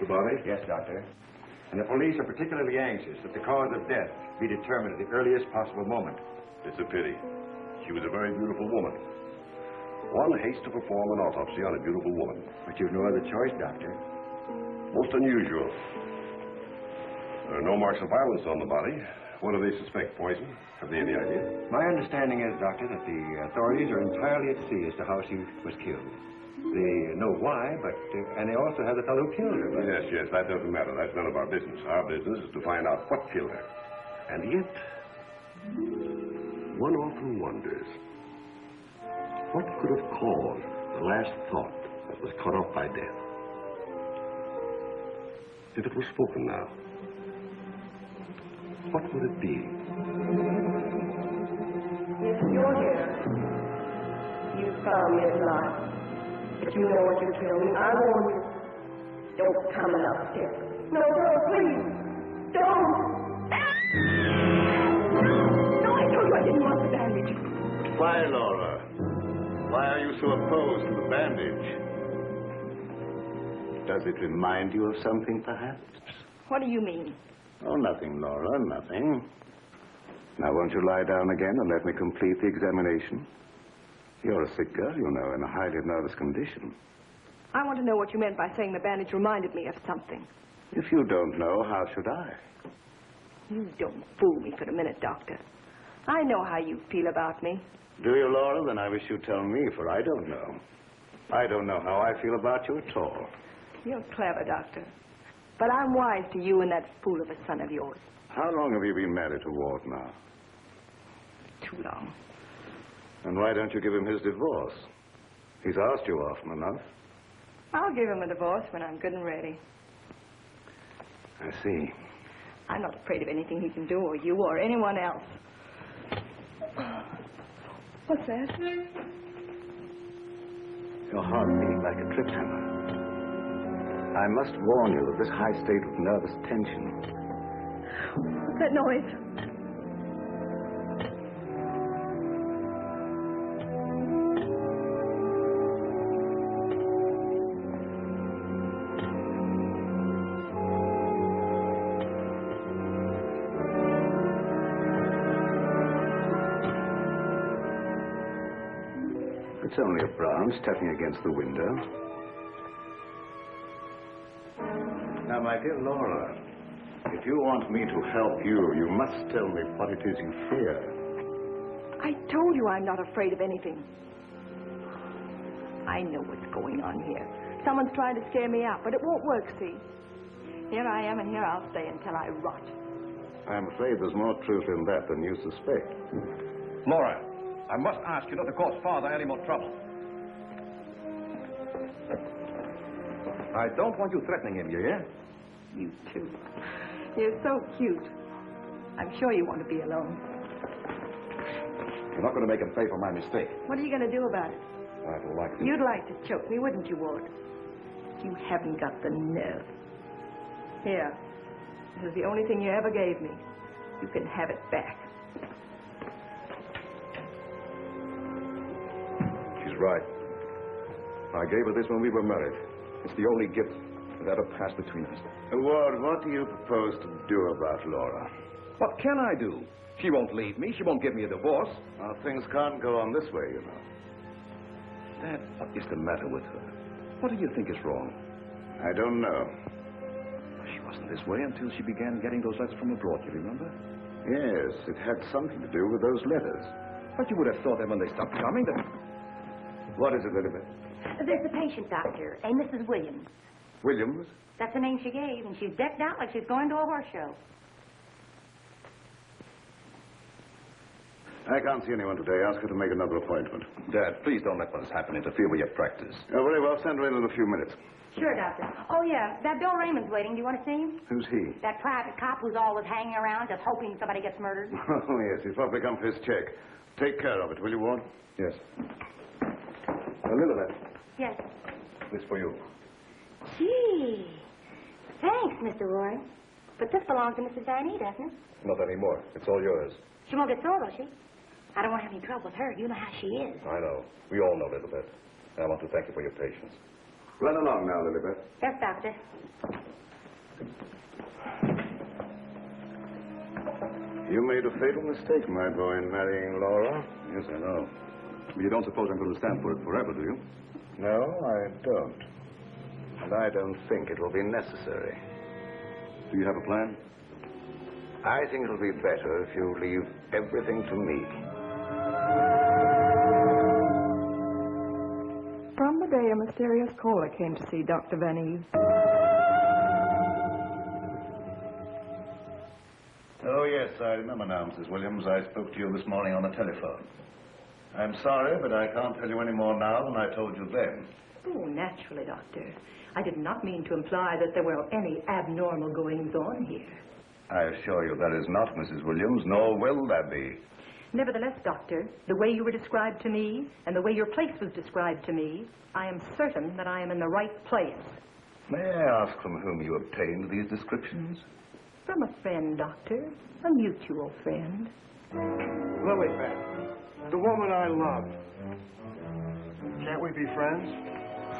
the body? Yes, Doctor. And the police are particularly anxious that the cause of death be determined at the earliest possible moment. It's a pity. She was a very beautiful woman. One hates to perform an autopsy on a beautiful woman. But you've no other choice, Doctor. Most unusual. There are no marks of violence on the body. What do they suspect? Poison? Have they any idea? My understanding is, Doctor, that the authorities are entirely at sea as to how she was killed. They know why, and they also have the fellow who killed her. But... Yes, that doesn't matter. That's none of our business. Our business is to find out what killed her. And yet, one often wonders, what could have caused the last thought that was cut off by death? If it was spoken now, what would it be? If you're here, you found me alive. If you know what you tell me, I warn you. Don't come upstairs. No, please. Don't. No, I told you I didn't want the bandage. Why, Laura? Why are you so opposed to the bandage? Does it remind you of something, perhaps? What do you mean? Oh, nothing, Laura, nothing. Now, won't you lie down again and let me complete the examination? You're a sick girl, you know, in a highly nervous condition. I want to know what you meant by saying the bandage reminded me of something. If you don't know, how should I? You don't fool me for a minute, Doctor. I know how you feel about me. Do you, Laura? Then I wish you'd tell me, for I don't know. I don't know how I feel about you at all. You're clever, Doctor. But I'm wise to you and that fool of a son of yours. How long have you been married to Walt now? Too long. And why don't you give him his divorce? He's asked you often enough. I'll give him a divorce when I'm good and ready. I see. I'm not afraid of anything he can do, or you, or anyone else. What's that? Your heart beating like a trip hammer. I must warn you of this high state of nervous tension. What's that noise? It's only a branch tapping against the window. Now, my dear Laura, if you want me to help you, you must tell me what it is you fear. I told you I'm not afraid of anything. I know what's going on here. Someone's trying to scare me out, but it won't work, see? Here I am, and here I'll stay until I rot. I'm afraid there's more truth in that than you suspect. Laura, I must ask you not to cause Father any more trouble. I don't want you threatening him, you hear? You too. You're so cute. I'm sure you want to be alone. You're not going to make him pay for my mistake. What are you going to do about it? I don't like it. You'd like to choke me, wouldn't you, Ward? You haven't got the nerve. Here. This is the only thing you ever gave me. You can have it back. She's right. I gave her this when we were married. It's the only gift that ever passed between us. Ward, what do you propose to do about Laura? What can I do? She won't leave me. She won't give me a divorce. Well, things can't go on this way, you know. Dad, what is the matter with her? What do you think is wrong? I don't know. She wasn't this way until she began getting those letters from abroad, you remember? Yes, it had something to do with those letters. But you would have thought that when they stopped coming, that... What is it, Elizabeth? There's a patient, Doctor, a Mrs. Williams. Williams? That's the name she gave, and she's decked out like she's going to a horse show. I can't see anyone today. Ask her to make another appointment. Dad, please don't let what has happened interfere with your practice. Oh, very well. Send her in a few minutes. Sure, Doctor. Oh, yeah, that Bill Raymond's waiting. Do you want to see him? Who's he? That private cop who's always hanging around just hoping somebody gets murdered. Oh, yes. He's probably come for his check. Take care of it, will you, Ward? Yes. Elizabeth. Yes. This for you. Gee. Thanks, Mr. Roy. But this belongs to Mrs. Van Ee, doesn't it? Not anymore. It's all yours. She won't get sore, will she? I don't want to have any trouble with her. You know how she is. I know. We all know, Elizabeth. I want to thank you for your patience. Run along now, Lilibet. Yes, Doctor. You made a fatal mistake, my boy, in marrying Laura. Yes, I know. But you don't suppose I'm going to stand for it forever, do you? No, I don't. And I don't think it will be necessary. Do you have a plan? I think it'll be better if you leave everything to me. From the day a mysterious caller came to see Dr. Van Ee. Oh, yes, I remember now, Mrs. Williams. I spoke to you this morning on the telephone. I'm sorry, but I can't tell you any more now than I told you then. Oh, naturally, Doctor. I did not mean to imply that there were any abnormal goings-on here. I assure you that is not, Mrs. Williams, nor will there be. Nevertheless, Doctor, the way you were described to me and the way your place was described to me, I am certain that I am in the right place. May I ask from whom you obtained these descriptions? From a friend, Doctor. A mutual friend. Lilibet, the woman I love. Can't we be friends?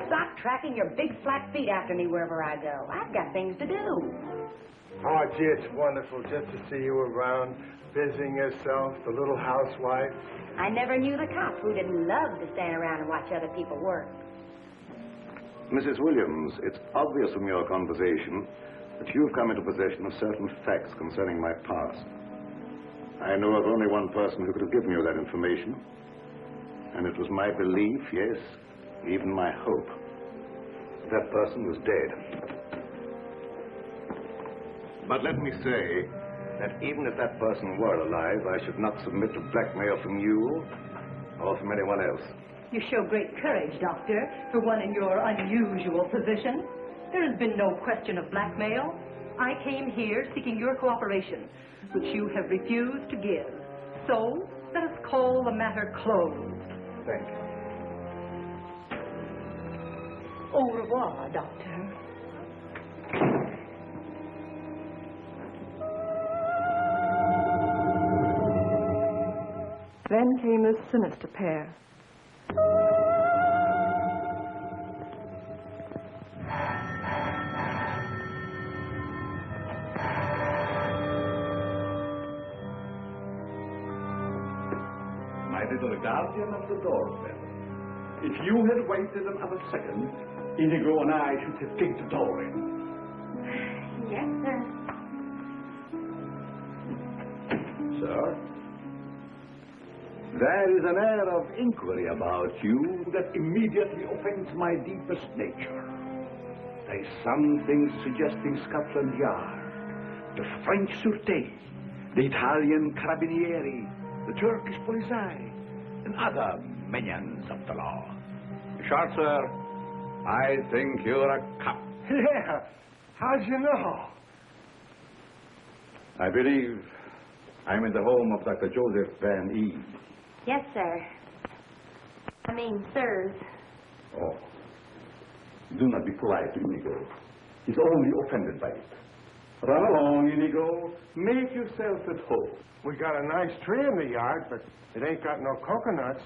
Stop tracking your big flat feet after me wherever I go. I've got things to do. Oh, gee, it's wonderful just to see you around, busying yourself, the little housewife. I never knew the cop who didn't love to stand around and watch other people work. Mrs. Williams, it's obvious from your conversation that you've come into possession of certain facts concerning my past. I know of only one person who could have given you that information, and it was my belief, yes, even my hope, that person was dead. But let me say that even if that person were alive, I should not submit to blackmail from you or from anyone else. You show great courage, Doctor, for one in your unusual position. There has been no question of blackmail. I came here seeking your cooperation, which you have refused to give. So, let us call the matter closed. Thank you. Au revoir, Doctor. Then came this sinister pair. My little guardian of the doorstep. If you had waited another second, Inigo and I should have kicked the door in. Yes, sir. Sir? There is an air of inquiry about you that immediately offends my deepest nature. There's something suggesting Scotland Yard, the French Sûreté, the Italian Carabinieri, the Turkish Polizei, and other minions of the law. Short, sir, I think you're a cop. Yeah, how'd you know? I believe I'm in the home of Dr. Josef Van Ee. Yes, sir. I mean, sirs. Oh, do not be polite to Inigo. He's only offended by it. Run along, Inigo. Make yourself at home. We got a nice tree in the yard, but it ain't got no coconuts.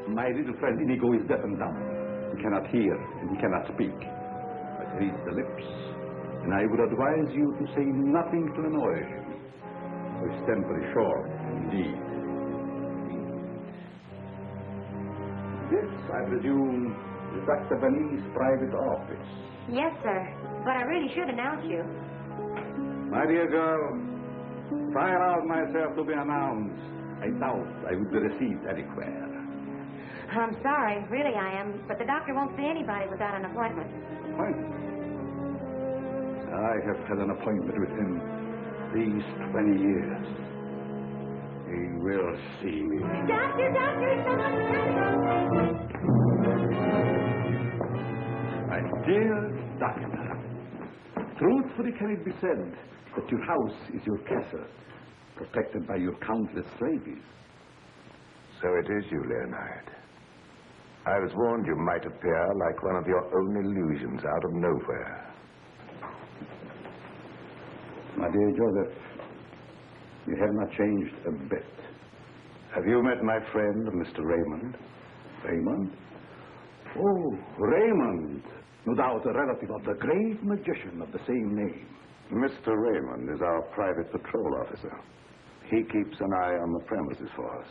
My little friend Inigo is deaf and dumb. He cannot hear and he cannot speak. But he reads the lips, and I would advise you to say nothing to annoy him. His temper is short, indeed. This, I presume, is Dr. Van Ee's private office. Yes, sir. But I really should announce you. My dear girl, if I allowed myself to be announced, I doubt I would be received anywhere. I'm sorry, really I am, but the doctor won't see anybody without an appointment. Appointment? I have had an appointment with him these 20 years. He will see me. Doctor, someone's My dear doctor, truthfully can it be said that your house is your castle, protected by your countless slaves? So it is you, Leonard. I was warned you might appear like one of your own illusions out of nowhere. My dear Joseph, you have not changed a bit. Have you met my friend, Mr. Raymond? Raymond? Oh, Raymond. No doubt a relative of the great magician of the same name. Mr. Raymond is our private patrol officer. He keeps an eye on the premises for us.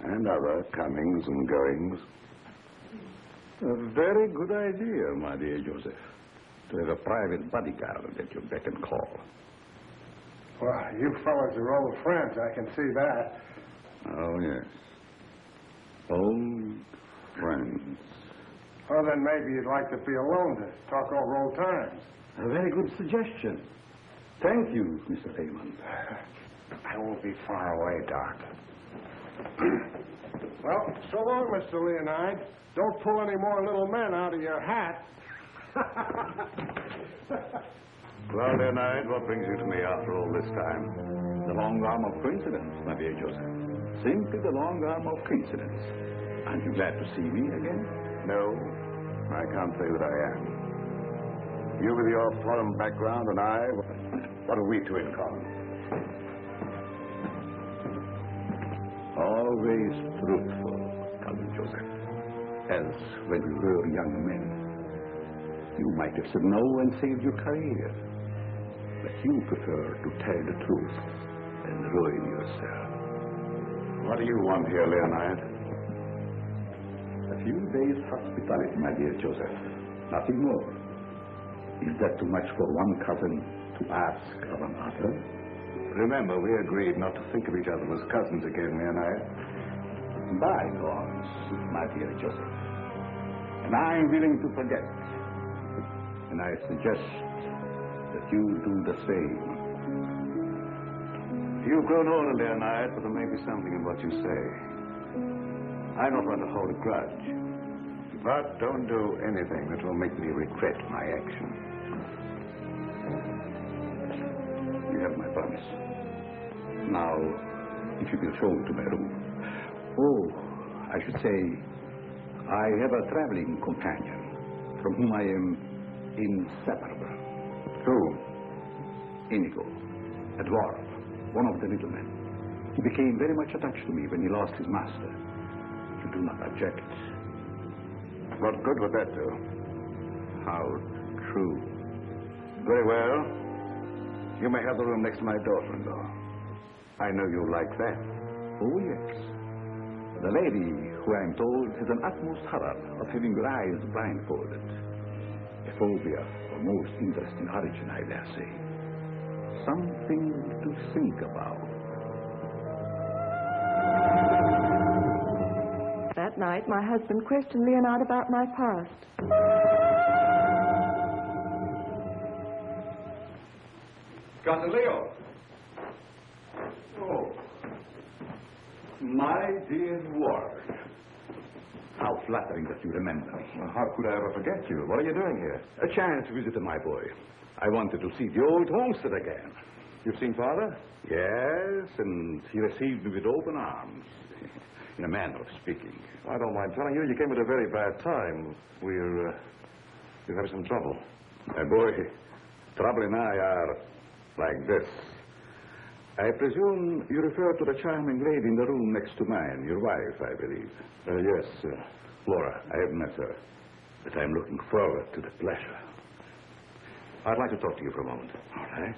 And other comings and goings. A very good idea, my dear Joseph, to have a private bodyguard at your beck and call. Well, you fellas are old friends, I can see that. Oh, yes. Old friends. Well, then maybe you'd like to be alone to talk over old times. A very good suggestion. Thank you, Mr. Raymond. I won't be far away, Doc. Well, so long, Mr. Leonide. Don't pull any more little men out of your hat. Well, Leonide, what brings you to me after all this time? The long arm of coincidence, my dear Joseph. Simply the long arm of coincidence. Aren't you glad to see me again? No, I can't say that I am. You with your foreign background and I, what have we two in common? Always truthful, Cousin Joseph. As when we were young men, you might have said no and saved your career. But you prefer to tell the truth and ruin yourself. What do you want here, Leonide? A few days' hospitality, my dear Joseph. Nothing more. Is that too much for one cousin to ask of another? Remember, we agreed not to think of each other as cousins again, Leonide. Bygones, my dear Joseph. And I'm willing to forget. And I suggest that you do the same. You've grown older, Leonide, but there may be something in what you say. I don't want to hold a grudge. But don't do anything that will make me regret my action. You have my promise. Now, if you will show me to my room. Oh, I should say, I have a traveling companion from whom I am inseparable. Who? Inigo, a dwarf, one of the little men. He became very much attached to me when he lost his master. You do not object. What good would that do? How true. Very well. You may have the room next to my daughter-in-law. I know you like that. Oh, yes. The lady, who I am told has an utmost horror of having her eyes blindfolded. A phobia of most interesting origin, I dare say. Something to think about. That night, my husband questioned Leonard about my past. Cousin Leo. Oh. My dear Ward. How flattering that you remember me. Well, how could I ever forget you? What are you doing here? A chance visitor, my boy. I wanted to see the old homestead again. You've seen Father? Yes, and he received me with open arms. In a manner of speaking. I don't mind telling you, you came at a very bad time. We're having some trouble. My boy, trouble and I are like this. I presume you refer to the charming lady in the room next to mine, your wife, I believe. Yes, Flora, I have met her, but I'm looking forward to the pleasure. I'd like to talk to you for a moment. All right.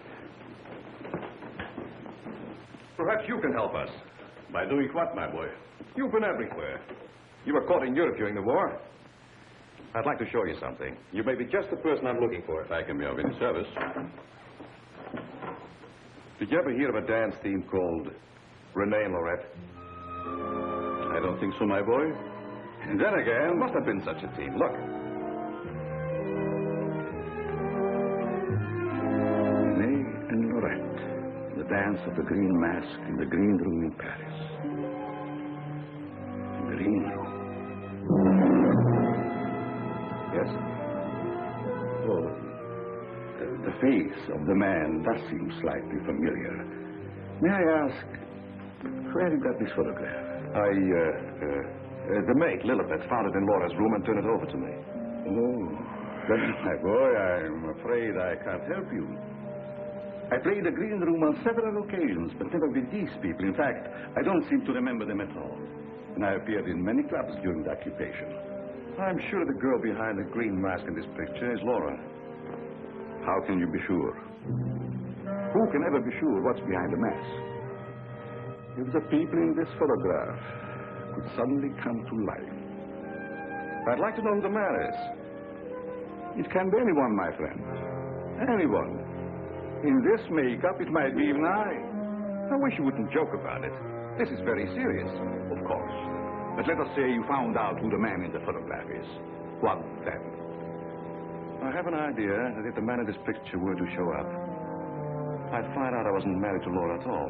Perhaps you can help us. By doing what, my boy? You've been everywhere. You were caught in Europe during the war. I'd like to show you something. You may be just the person I'm looking for. If I can be of any service. Did you ever hear of a dance theme called Renee and Lorette? I don't think so, my boy. And then again... There must have been such a team. Look. Renee and Lorette. The dance of the green mask in the green room in Paris. Green room. Yes? Oh, the face of the man does seem slightly familiar. May I ask, where you got this photograph? The maid, Lilibet, found it in Laura's room and turned it over to me. Oh, then, my boy, I'm afraid I can't help you. I played the green room on several occasions, but never with these people. In fact, I don't seem to remember them at all. And I appeared in many clubs during the occupation. I'm sure the girl behind the green mask in this picture is Laura. How can you be sure? Who can ever be sure what's behind the mask? If the people in this photograph could suddenly come to life, I'd like to know who the man is. It can be anyone, my friend. Anyone. In this makeup, it might be even I wish you wouldn't joke about it. This is very serious, of course. But let us say you found out who the man in the photograph is. What then? I have an idea that if the man in this picture were to show up, I'd find out I wasn't married to Laura at all.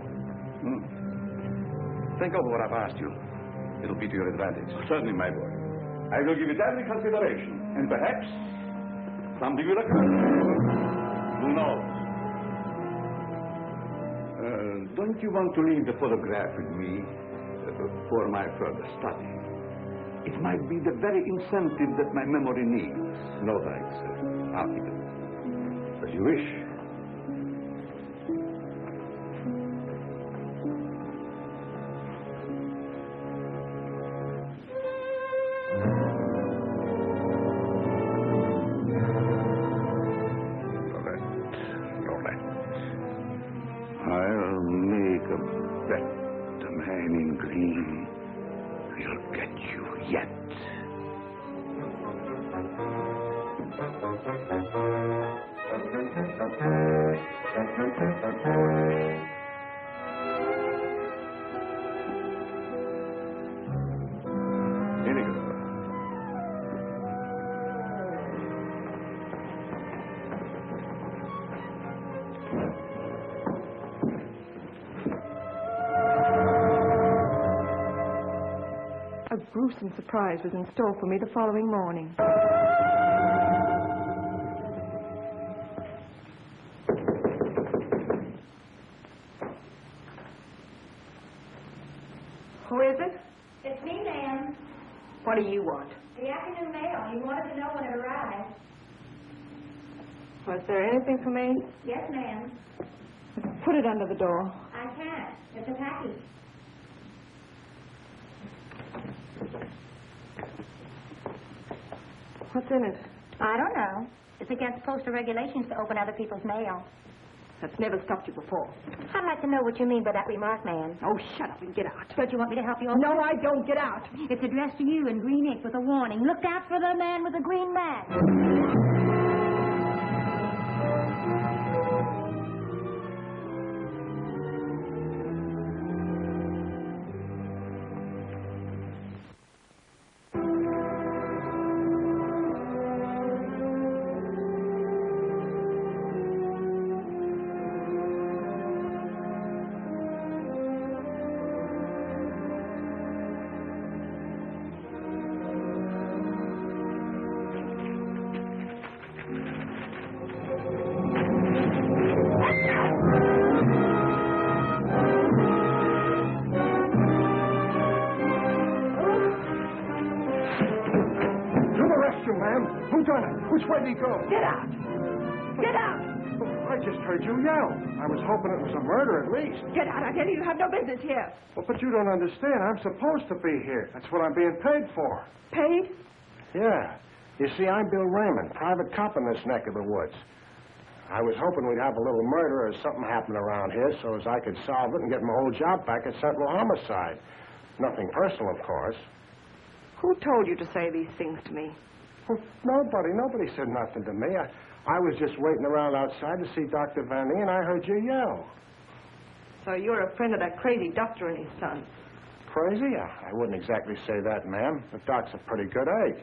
Think over what I've asked you. It'll be to your advantage. Certainly, my boy. I will give it every consideration. And perhaps something will occur. Who knows? Don't you want to leave the photograph with me for my further study? It might be the very incentive that my memory needs. No thanks, sir. I'll keep it. As you wish. A gruesome surprise was in store for me the following morning. Who is it? It's me, ma'am. What do you want? The afternoon mail. You wanted to know when it arrived. Was there anything for me? Yes, ma'am. Put it under the door. I can't. It's a package. What's in it? I don't know. It's against postal regulations to open other people's mail. That's never stopped you before. I'd like to know what you mean by that remark, ma'am. Oh, shut up and get out. Don't you want me to help you? No, I don't. Get out. It's addressed to you in green ink with a warning. Look out for the man with the green mask. Which way did he go? Get out. Get out. I just heard you yell. I was hoping it was a murder at least. Get out. I tell you, you have no business here. Well, but you don't understand. I'm supposed to be here. That's what I'm being paid for. Paid? Yeah. You see, I'm Bill Raymond, private cop in this neck of the woods. I was hoping we'd have a little murder or something happen around here so as I could solve it and get my old job back at Sentinel Homicide. Nothing personal, of course. Who told you to say these things to me? Well, nobody said nothing to me. I was just waiting around outside to see Dr. Van Ee, and I heard you yell. So you're a friend of that crazy doctor and his son? Crazy? I wouldn't exactly say that, ma'am. The doc's a pretty good egg.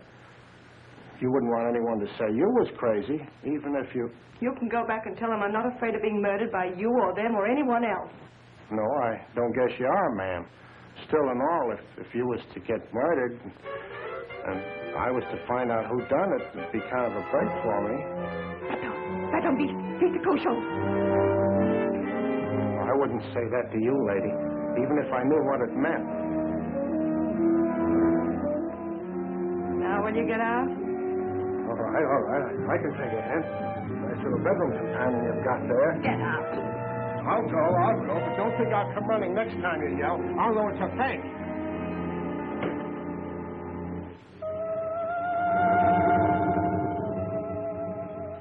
You wouldn't want anyone to say you was crazy, even if you... You can go back and tell them I'm not afraid of being murdered by you or them or anyone else. No, I don't guess you are, ma'am. Still and all, if you was to get murdered... and I was to find out who done it, it'd be kind of a break for me. That don't be kosher. I wouldn't say that to you, lady, even if I knew what it meant. Now will you get out? All right. I can take a hint. Nice little bedroom companion you've got there. Get out. I'll go, but don't think I'll come running next time you yell. I'll know it's a fake.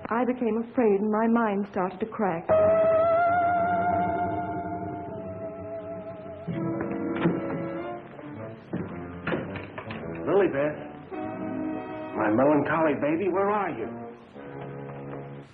I became afraid and my mind started to crack. Lilybeth, my melancholy baby, where are you?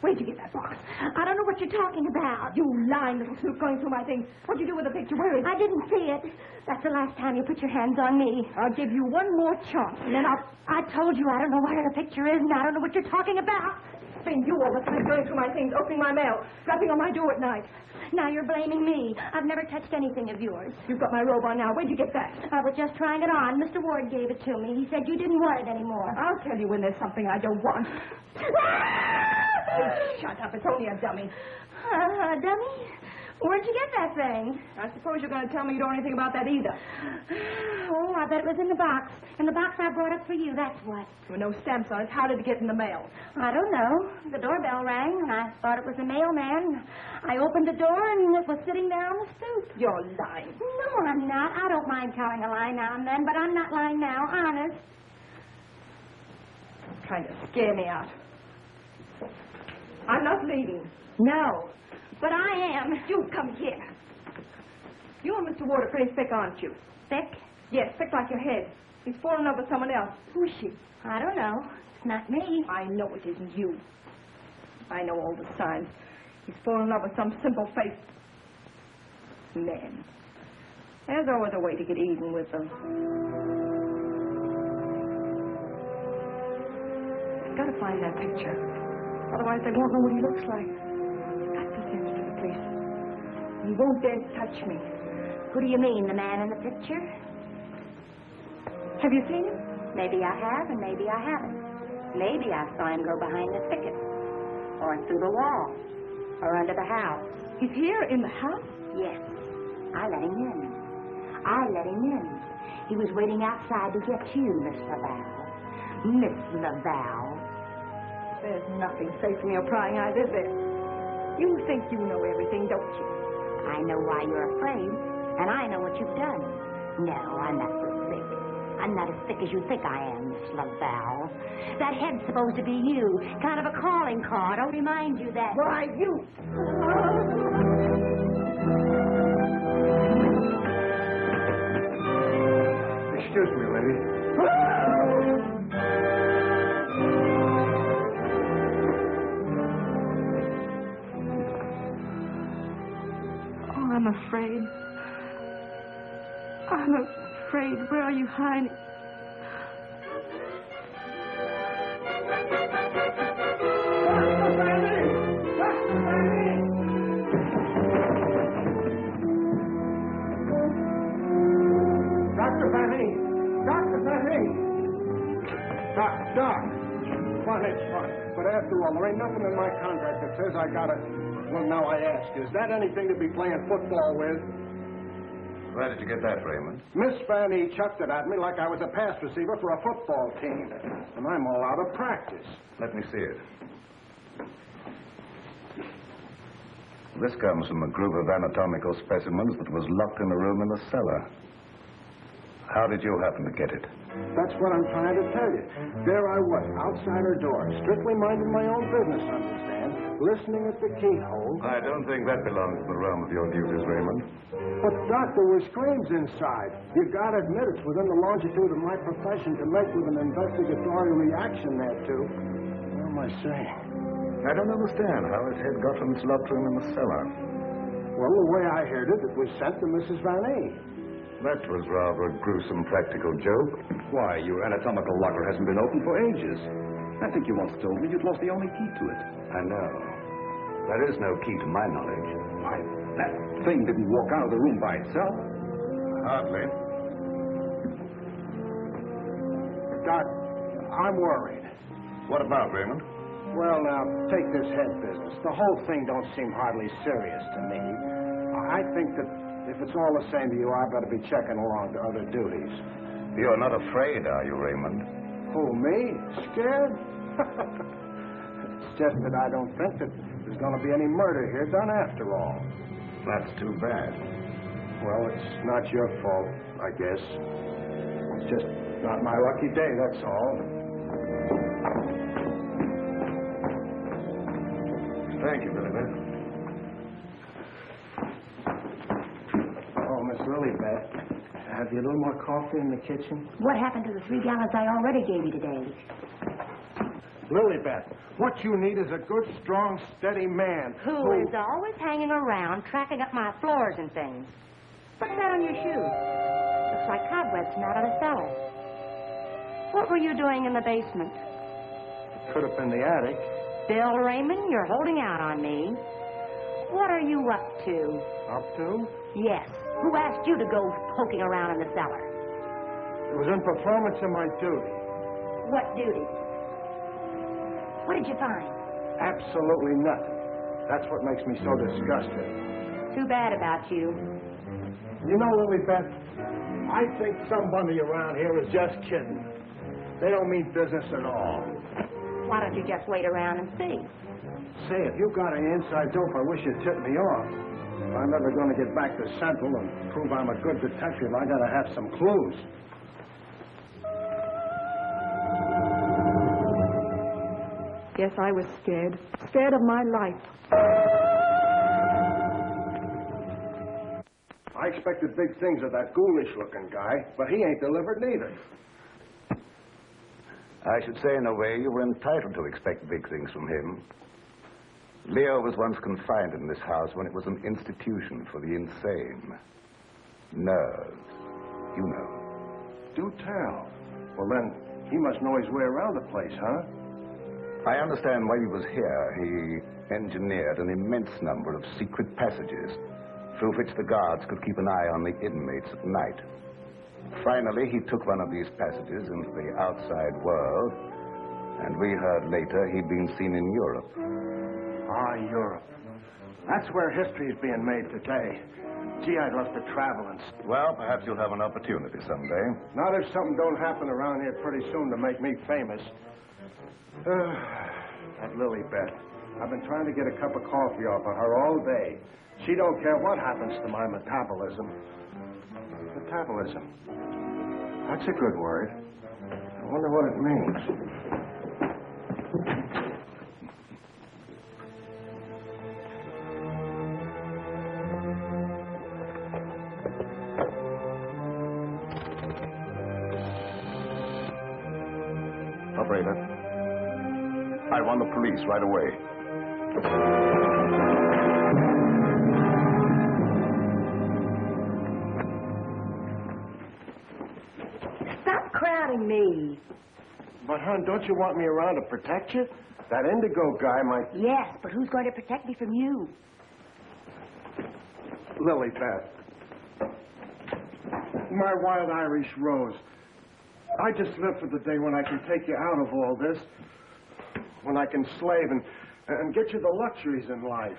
Where'd you get that box? I don't know what you're talking about. You lying little snoop going through my things. What'd you do with the picture? Where is it? I didn't see it. That's the last time you put your hands on me. I'll give you one more chance, and then I told you I don't know where the picture is, and I don't know what you're talking about. It's been you all the time going through my things, opening my mail, rapping on my door at night. Now you're blaming me. I've never touched anything of yours. You've got my robe on now. Where'd you get that? I was just trying it on. Mr. Ward gave it to me. He said you didn't want it anymore. I'll tell you when there's something I don't want. Shut up. It's only a dummy. Dummy? Where'd you get that thing? I suppose you're going to tell me you don't know anything about that either. Oh, I bet it was in the box. In the box I brought up for you, that's what. There were no stamps on it. How did it get in the mail? I don't know. The doorbell rang, and I thought it was a mailman. I opened the door, and it was sitting there on the stoop. You're lying. No, I'm not. I don't mind telling a lie now and then, but I'm not lying now, honest. Trying to scare me out. I'm not leaving. No. But I am. You come here. You and Mr. Ward are pretty thick, aren't you? Thick? Yes, thick like your head. He's fallen in love with someone else. Who is she? I don't know. It's not me. I know it isn't you. I know all the signs. He's fallen in love with some simple-faced man. There's always a way to get even with them. I've got to find that picture. Otherwise, they won't know what he looks like. I've got to send it to the police. He won't dare touch me. Who do you mean, the man in the picture? Have you seen him? Maybe I have, and maybe I haven't. Maybe I saw him go behind the thicket, or through the wall, or under the house. He's here in the house? Yes. I let him in. He was waiting outside to get you, Miss Laval. Miss Laval. There's nothing safe from your prying eyes, is there? You think you know everything, don't you? I know why you're afraid, and I know what you've done. No, I'm not so thick. I'm not as thick as you think I am, Miss Laval. That head's supposed to be you, kind of a calling card. I'll remind you that. Why, you... Excuse me, lady. Oh, I'm afraid. I'm afraid. Where are you hiding? Dr. Van Ee! Dr. Van Ee! Doc! Fun is fun. But after all, there ain't nothing in my contract that says I gotta... Well, now I ask, is that anything to be playing football with? Where did you get that, Raymond? Miss Van Ee chucked it at me like I was a pass receiver for a football team. And I'm all out of practice. Let me see it. This comes from a group of anatomical specimens that was locked in a room in the cellar. How did you happen to get it? That's what I'm trying to tell you. There I was, outside her door, strictly minding my own business, understand? Listening at the keyhole. I don't think that belongs to the realm of your duties, Raymond. But, Doc, there were screams inside. You gotta admit it's within the longitude of my profession to make with an investigatory reaction thereto. What am I saying? I don't understand how his head got from its locked room in the cellar. Well, the way I heard it, it was sent to Mrs. Van Ee. That was rather a gruesome practical joke. Why, your anatomical locker hasn't been opened for ages. I think you once told me you'd lost the only key to it. I know. There is no key to my knowledge. Why, that thing didn't walk out of the room by itself. Hardly. Doc, I'm worried. What about, Raymond? Well, now, take this head business. The whole thing don't seem hardly serious to me. I think that if it's all the same to you, I better be checking along to other duties. You're not afraid, are you, Raymond? Who, me? Scared? It's just that I don't think that there's going to be any murder here done after all. That's too bad. Well, it's not your fault, I guess. It's just not my lucky day, that's all. Thank you, Billy Beth. Oh, Miss Lilybeth, have you a little more coffee in the kitchen? What happened to the 3 gallons I already gave you today? Lilybeth, what you need is a good, strong, steady man. Who is always hanging around, tracking up my floors and things. What's that on your shoes? Looks like cobwebs from out of the cellar. What were you doing in the basement? It could have been the attic. Bill Raymond, you're holding out on me. What are you up to? Up to? Yes. Who asked you to go poking around in the cellar? It was in performance of my duty. What duty? What did you find? Absolutely nothing. That's what makes me so disgusted. Too bad about you. You know, Lilybeth, I think somebody around here is just kidding. They don't mean business at all. Why don't you just wait around and see? Say, if you got any inside dope, I wish you'd tip me off. If I'm ever going to get back to Central and prove I'm a good detective, I got to have some clues. Yes, I was scared. Scared of my life. I expected big things of that ghoulish-looking guy, but he ain't delivered neither. I should say, in a way, you were entitled to expect big things from him. Leo was once confined in this house when it was an institution for the insane. Nerves, you know. Do tell. Well, then, he must know his way around the place, huh? I understand while he was here, he engineered an immense number of secret passages through which the guards could keep an eye on the inmates at night. Finally, he took one of these passages into the outside world, and we heard later he'd been seen in Europe. Ah, Europe. That's where history is being made today. Gee, I'd love to travel and... Well, perhaps you'll have an opportunity someday. Not if something don't happen around here pretty soon to make me famous. That Lilybeth. I've been trying to get a cup of coffee off of her all day. She don't care what happens to my metabolism. Metabolism. That's a good word. I wonder what it means. Operator, I want the police right away. Stop crowding me. But, hon, don't you want me around to protect you? That indigo guy might... Yes, but who's going to protect me from you? Lilybeth. My wild Irish rose. I just live for the day when I can take you out of all this. When I can slave and get you the luxuries in life.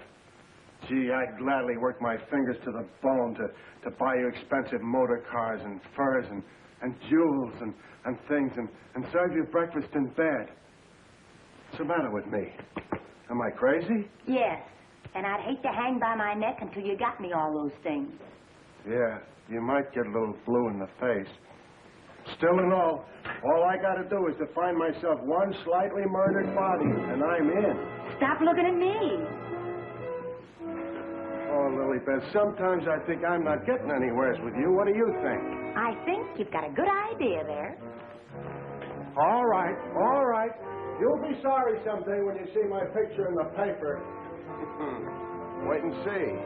Gee, I'd gladly work my fingers to the bone to buy you expensive motor cars and furs and jewels and things and serve you breakfast in bed. What's the matter with me? Am I crazy? Yes, and I'd hate to hang by my neck until you got me all those things. Yeah, you might get a little blue in the face. Still and all I got to do is to find myself one slightly murdered body, and I'm in. Stop looking at me. Oh, Lilybeth, sometimes I think I'm not getting anywhere with you. What do you think? I think you've got a good idea there. All right. You'll be sorry someday when you see my picture in the paper. Wait and see.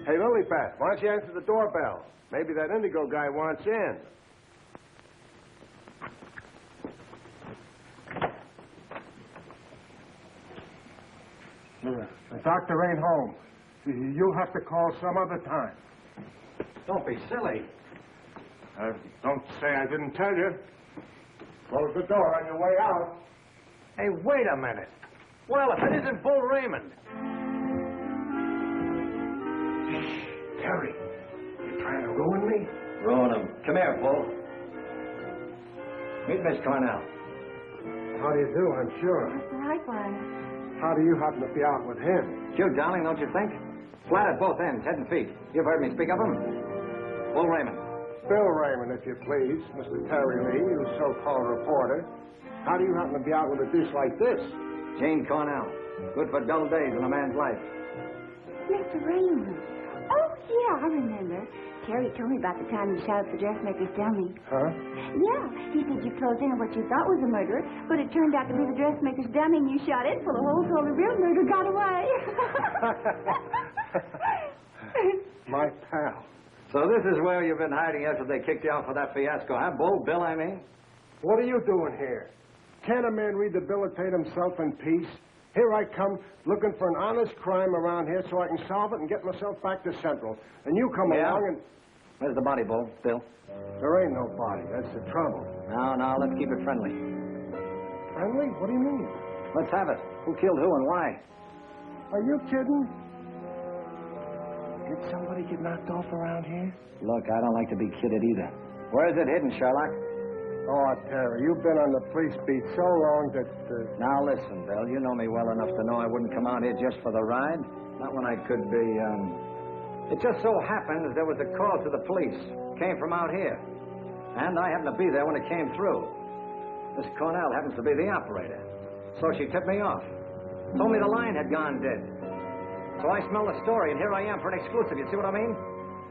Hey, Lilybeth, why don't you answer the doorbell? Maybe that indigo guy wants in. The doctor ain't home. You'll have to call some other time. Don't be silly. Don't say I didn't tell you. Close the door on your way out. Hey, wait a minute. Well, if it isn't Bull Raymond. Terry, you trying to ruin me? Ruin him. Come here, Bull. Meet Miss Cornell. How do you do, I'm sure. Likewise. How do you happen to be out with him? Cute, darling, don't you think? Flat at both ends, head and feet. You've heard me speak of him. Bull Raymond. Bill Raymond, if you please. Mr. Terry Lee, you so-called reporter. How do you happen to be out with a deuce like this? Jane Cornell. Good for dull days in a man's life. Mr. Raymond. Oh, yeah, I remember. Terry told me about the time you shot up the dressmaker's dummy. Huh? Yeah, he said you closed in on what you thought was a murderer, but it turned out to be the dressmaker's dummy, and you shot it full of holes so the real murderer got away. My pal. So this is where you've been hiding after they kicked you out for that fiasco, huh? Bull Bill, I mean? What are you doing here? Can't a man rehabilitate himself in peace? Here I come, looking for an honest crime around here so I can solve it and get myself back to Central. And you come along and... Where's the body, Bull? Bill? There ain't no body. That's the trouble. No, let's keep it friendly. Friendly? What do you mean? Let's have it. Who killed who and why? Are you kidding? Did somebody get knocked off around here? Look, I don't like to be kidded either. Where is it hidden, Sherlock? Oh, Terry, you've been on the police beat so long that... Now, listen, Bill, you know me well enough to know I wouldn't come out here just for the ride. Not when I could be, It just so happened there was a call to the police. Came from out here. And I happened to be there when it came through. Miss Cornell happens to be the operator. So she tipped me off. Told me the line had gone dead. So I smelled the story, and here I am for an exclusive. You see what I mean?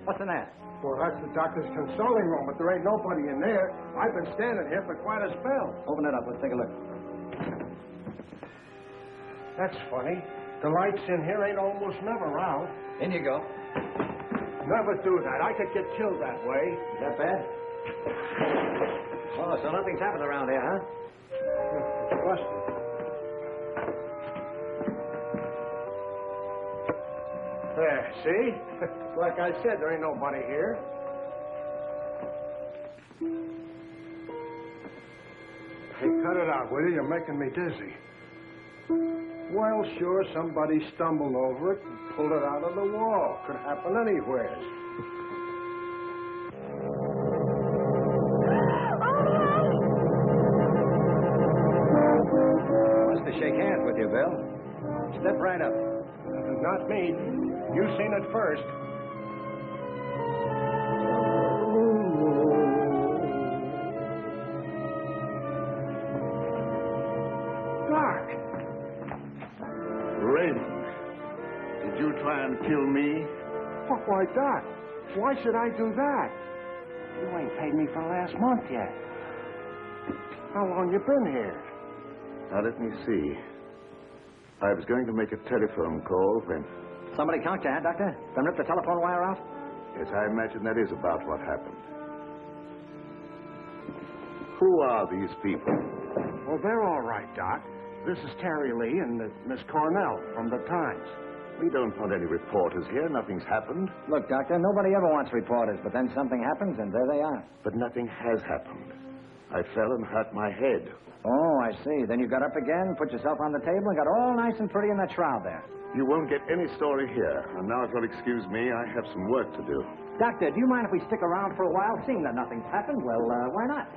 What's in that? Well, that's the doctor's consulting room, but there ain't nobody in there. I've been standing here for quite a spell. Open it up. Let's take a look. That's funny. The lights in here ain't almost never out. In you go. Never do that. I could get killed that way. Is that bad? Oh, so nothing's happened around here, huh? Busted. There, see? Like I said, there ain't nobody here. Hey, cut it out, will you? You're making me dizzy. Well, sure, somebody stumbled over it and pulled it out of the wall. Could happen anywhere. Wants to shake hands with you, Bill. Step right up. Not me. You seen it first. Doc. Raymond, did you try and kill me? Oh, why, Doc? Why should I do that? You ain't paid me for last month yet. How long you been here? Now, let me see. I was going to make a telephone call when... Somebody conked you, huh, Doctor? Then ripped the telephone wire out? Yes, I imagine that is about what happened. Who are these people? Well, they're all right, Doc. This is Terry Lee and Miss Cornell from the Times. We don't want any reporters here. Nothing's happened. Look, Doctor, nobody ever wants reporters, but then something happens, and there they are. But nothing has happened. I fell and hurt my head. Oh, I see. Then you got up again, put yourself on the table, and got all nice and pretty in that shroud there. You won't get any story here. And now, if you'll excuse me, I have some work to do. Doctor, do you mind if we stick around for a while? Seeing that nothing's happened, well, why not?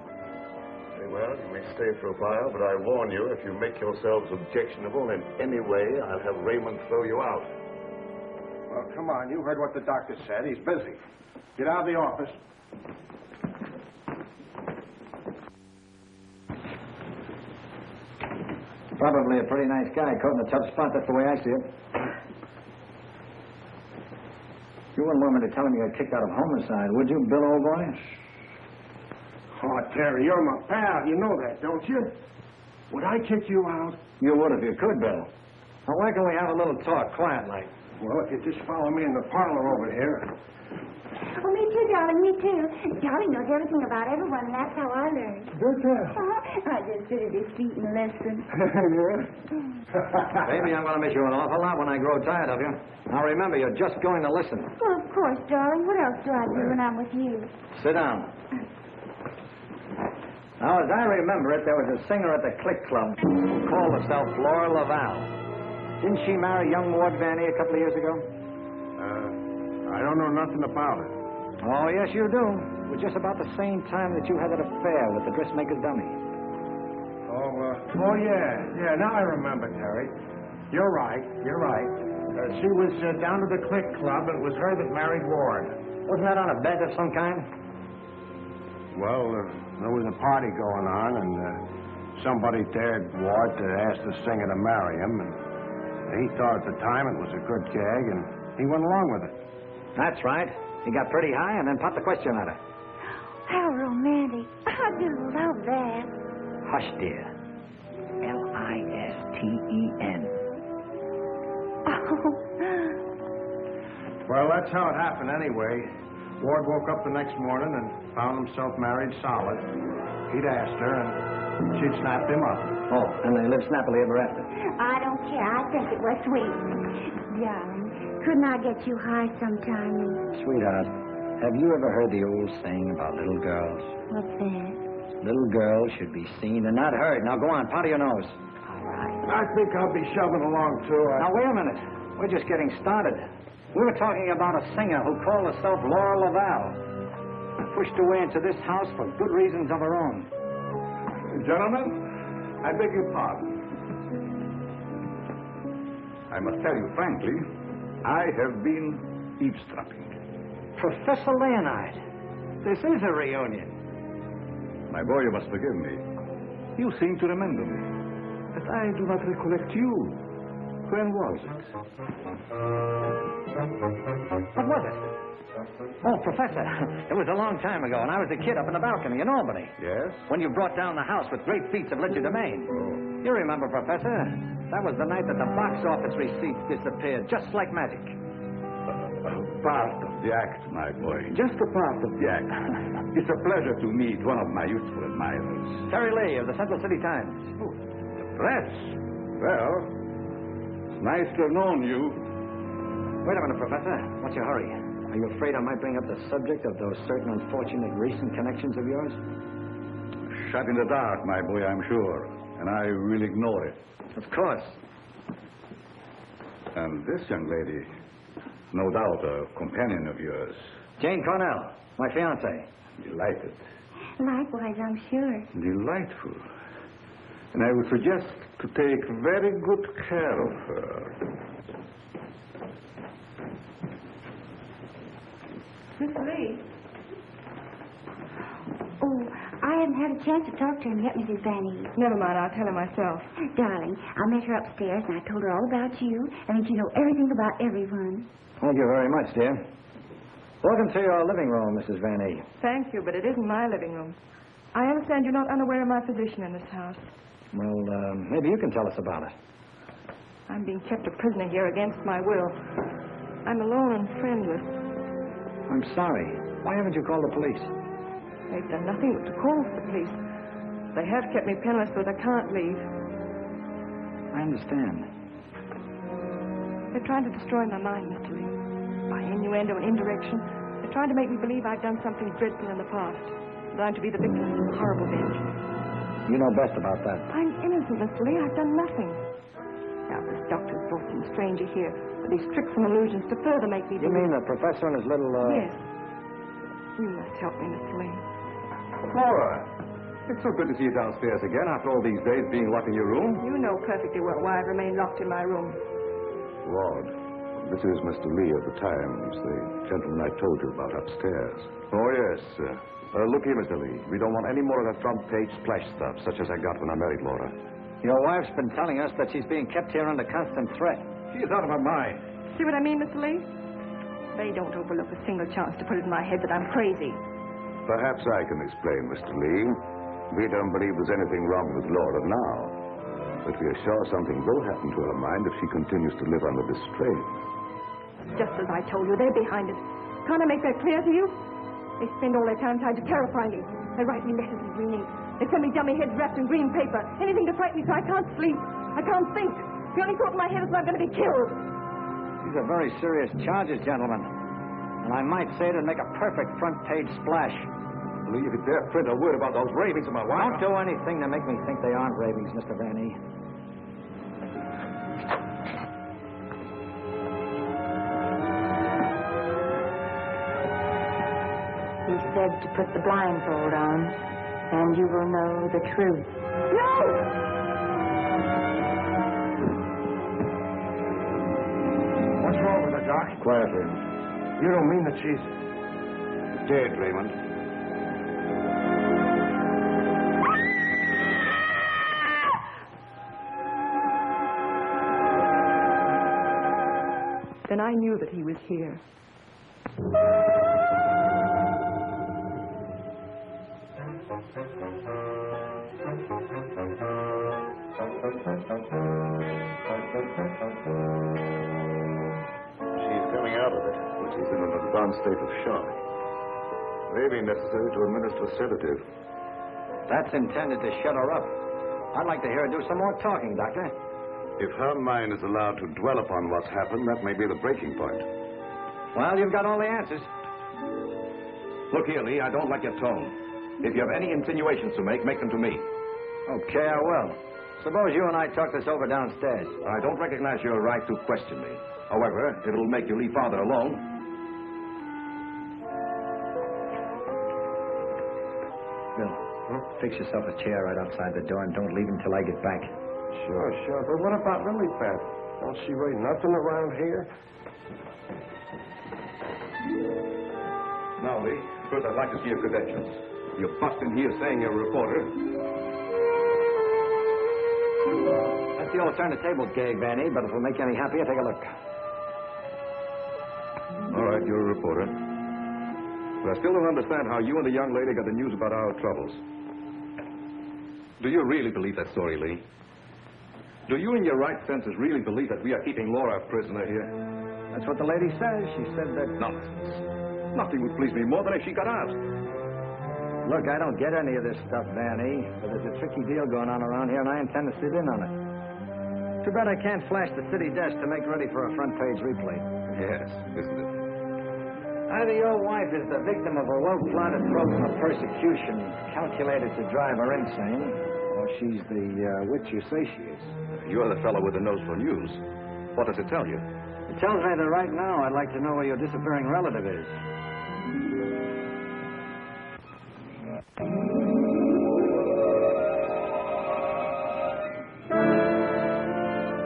Very well, you may stay for a while, but I warn you, if you make yourselves objectionable in any way, I'll have Raymond throw you out. Well, come on. You heard what the doctor said. He's busy. Get out of the office. Probably a pretty nice guy, caught in a tough spot. That's the way I see it. You wouldn't want me to tell him you got kicked out of homicide, would you, Bill, old boy? Oh, Terry, you're my pal. You know that, don't you? Would I kick you out? You would if you could, Bill. Now, why can we have a little talk, quiet like? Well, if you just follow me in the parlor over here. Oh, me too, darling, me too. Darling knows everything about everyone, and that's how I learned. Good girl. I just sit at his feet and listen. Baby, I'm going to miss you an awful lot when I grow tired of you. Now, remember, you're just going to listen. Well, of course, darling. What else do I do when I'm with you? Sit down. Now, as I remember it, there was a singer at the Click Club who called herself Flora Laval. Didn't she marry young Ward Van Ee a couple of years ago? I don't know nothing about it. Oh, yes, you do. It was just about the same time that you had that affair with the dressmaker's dummy. Oh, yeah. Now I remember, Terry. You're right. She was down to the Click Club, and it was her that married Ward. Wasn't that on a bet of some kind? Well, there was a party going on, and somebody dared Ward to ask the singer to marry him, and he thought at the time it was a good gag, and he went along with it. That's right. He got pretty high and then popped the question at her. How romantic. I do love that. Hush, dear. Listen. Oh. Well, that's how it happened anyway. Ward woke up the next morning and found himself married solid. He'd asked her, and she'd snapped him up. Oh, and they lived snappily ever after. I don't care. I think it was sweet. Darling, couldn't I get you high sometime? Sweetheart, have you ever heard the old saying about little girls? What's that? Little girls should be seen and not heard. Now, go on. Powder your nose. All right. I think I'll be shoving along, too. Now, wait a minute. We're just getting started. We were talking about a singer who called herself Laura Laval. Pushed her way into this house for good reasons of her own. Gentlemen, I beg your pardon. I must tell you frankly, I have been eavesdropping. Professor Leonard, this is a reunion. My boy, you must forgive me. You seem to remember me, but I do not recollect you. When was it? What was it? Oh, Professor, it was a long time ago, and I was a kid up in the balcony in Albany. Yes? When you brought down the house with great feats of legerdemain. Oh. You remember, Professor? That was the night that the box office receipts disappeared, just like magic. Part of the act, my boy. Just a part of the act. It's a pleasure to meet one of my youthful admirers. Terry Lee of the Central City Times. Oh, the press. Well, it's nice to have known you. Wait a minute, Professor. What's your hurry? Are you afraid I might bring up the subject of those certain unfortunate recent connections of yours? Shut in the dark, my boy, I'm sure. And I will ignore it. Of course. And this young lady, no doubt a companion of yours. Jane Cornell, my fiancée. Delighted. Likewise, I'm sure. Delightful. And I would suggest to take very good care of her. Miss Lee? Oh, I haven't had a chance to talk to him yet, Mrs. Van Ee. Never mind, I'll tell her myself. Darling, I met her upstairs, and I told her all about you. I think you know everything about everyone. Thank you very much, dear. Welcome to your living room, Mrs. Van Ee. Thank you, but it isn't my living room. I understand you're not unaware of my position in this house. Well, maybe you can tell us about it. I'm being kept a prisoner here against my will. I'm alone and friendless. I'm sorry. Why haven't you called the police? They've done nothing but to call for the police. They have kept me penniless, but I can't leave. I understand. They're trying to destroy my mind, Mr. Lee. By innuendo and indirection, they're trying to make me believe I've done something dreadful in the past. That I'm to be the victim of some horrible vengeance. You know best about that. I'm innocent, Mr. Lee. I've done nothing. Now, this doctor's brought some stranger here with these tricks and illusions to further make me You believe... mean the professor and his little, Yes. You must help me, Mr. Lee. Laura, it's so good to see you downstairs again after all these days being locked in your room. You know perfectly well why I've remained locked in my room. Lord, this is Mr. Lee of the Times, the gentleman I told you about upstairs. Oh, yes. Look here, Mr. Lee. We don't want any more of that front-page splash stuff, such as I got when I married Laura. Your wife's been telling us that she's being kept here under constant threat. She's out of her mind. See what I mean, Mr. Lee? They don't overlook a single chance to put it in my head that I'm crazy. Perhaps I can explain, Mr. Lee. We don't believe there's anything wrong with Laura now. But we are sure something will happen to her mind if she continues to live under this strain. Just as I told you, they're behind it. Can't I make that clear to you? They spend all their time trying to terrify me. They write me letters in green ink. They send me dummy heads wrapped in green paper. Anything to frighten me so I can't sleep. I can't think. The only thought in my head is that I'm going to be killed. These are very serious charges, gentlemen. And I might say it'd make a perfect front-page splash. Lee, if you dare print a word about those ravings of my wife... Don't do anything to make me think they aren't ravings, Mr. Van Ee. He's said to put the blindfold on, and you will know the truth. No! What's wrong with her, Doc? Quiet, Raymond. You don't mean that she's... Dead, Raymond. Then I knew that he was here. She's coming out of it, but she's in an advanced state of shock. May be necessary to administer a sedative. That's intended to shut her up. I'd like to hear her do some more talking, Doctor. If her mind is allowed to dwell upon what's happened, that may be the breaking point. Well, you've got all the answers. Look here, Lee, I don't like your tone. If you have any insinuations to make them to me. Okay, I will. Suppose you and I talk this over downstairs. I don't recognize your right to question me. However, it'll make you leave Father alone. Bill, fix yourself a chair right outside the door and don't leave until I get back. Sure. But what about Lily-Pad? Don't she weigh nothing around here? Now, Lee, first I'd like to see your credentials. You're busting here saying you're a reporter. That's the old turn-the-tables gag, Van Ee, but if it'll make you any happier, take a look. All right, you're a reporter. But I still don't understand how you and the young lady got the news about our troubles. Do you really believe that story, Lee? Do you in your right senses really believe that we are keeping Laura a prisoner here? That's what the lady says. She said that... Nonsense. Nothing would please me more than if she got out. Look, I don't get any of this stuff, Van Ee, but there's a tricky deal going on around here, and I intend to sit in on it. Too bad I can't flash the city desk to make ready for a front-page replay. Yes, isn't it? Either your wife is the victim of a well-plotted program of persecution calculated to drive her insane, or she's the witch you say she is. You're the fellow with the nose for news. What does it tell you? It tells me that right now I'd like to know where your disappearing relative is.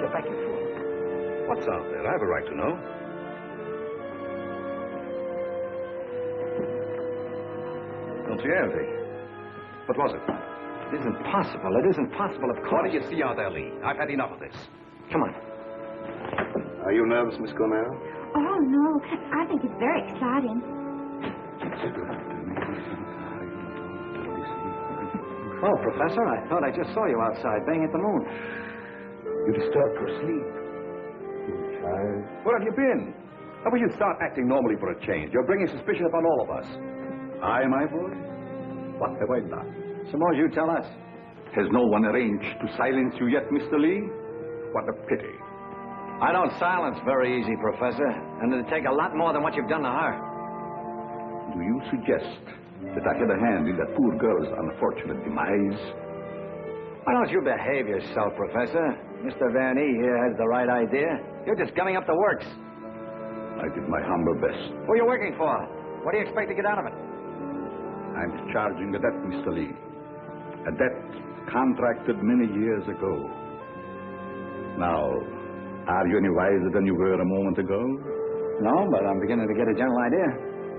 Get back, you fool. What's out there? I have a right to know. Don't see anything. What was it? It isn't possible. It isn't possible, of course. What do you see out there, Lee? I've had enough of this. Come on. Are you nervous, Miss Cornell? Oh, no. I think it's very exciting. Oh, Professor, I thought I just saw you outside banging at the moon. You disturbed her sleep. Where have you been? How about you start acting normally for a change? You're bringing suspicion upon all of us. I, my boy? What have I done? Suppose you tell us. Has no one arranged to silence you yet, Mr. Lee? What a pity. I don't silence very easy, Professor, and it'd take a lot more than what you've done to her. Do you suggest that I had a hand in that poor girl's unfortunate demise? Why don't you behave yourself, Professor? Mr. Van Ee here has the right idea. You're just gumming up the works. I did my humble best. Who are you working for? What do you expect to get out of it? I'm discharging a debt, Mr. Lee. A debt contracted many years ago. Now, are you any wiser than you were a moment ago? No, but I'm beginning to get a general idea.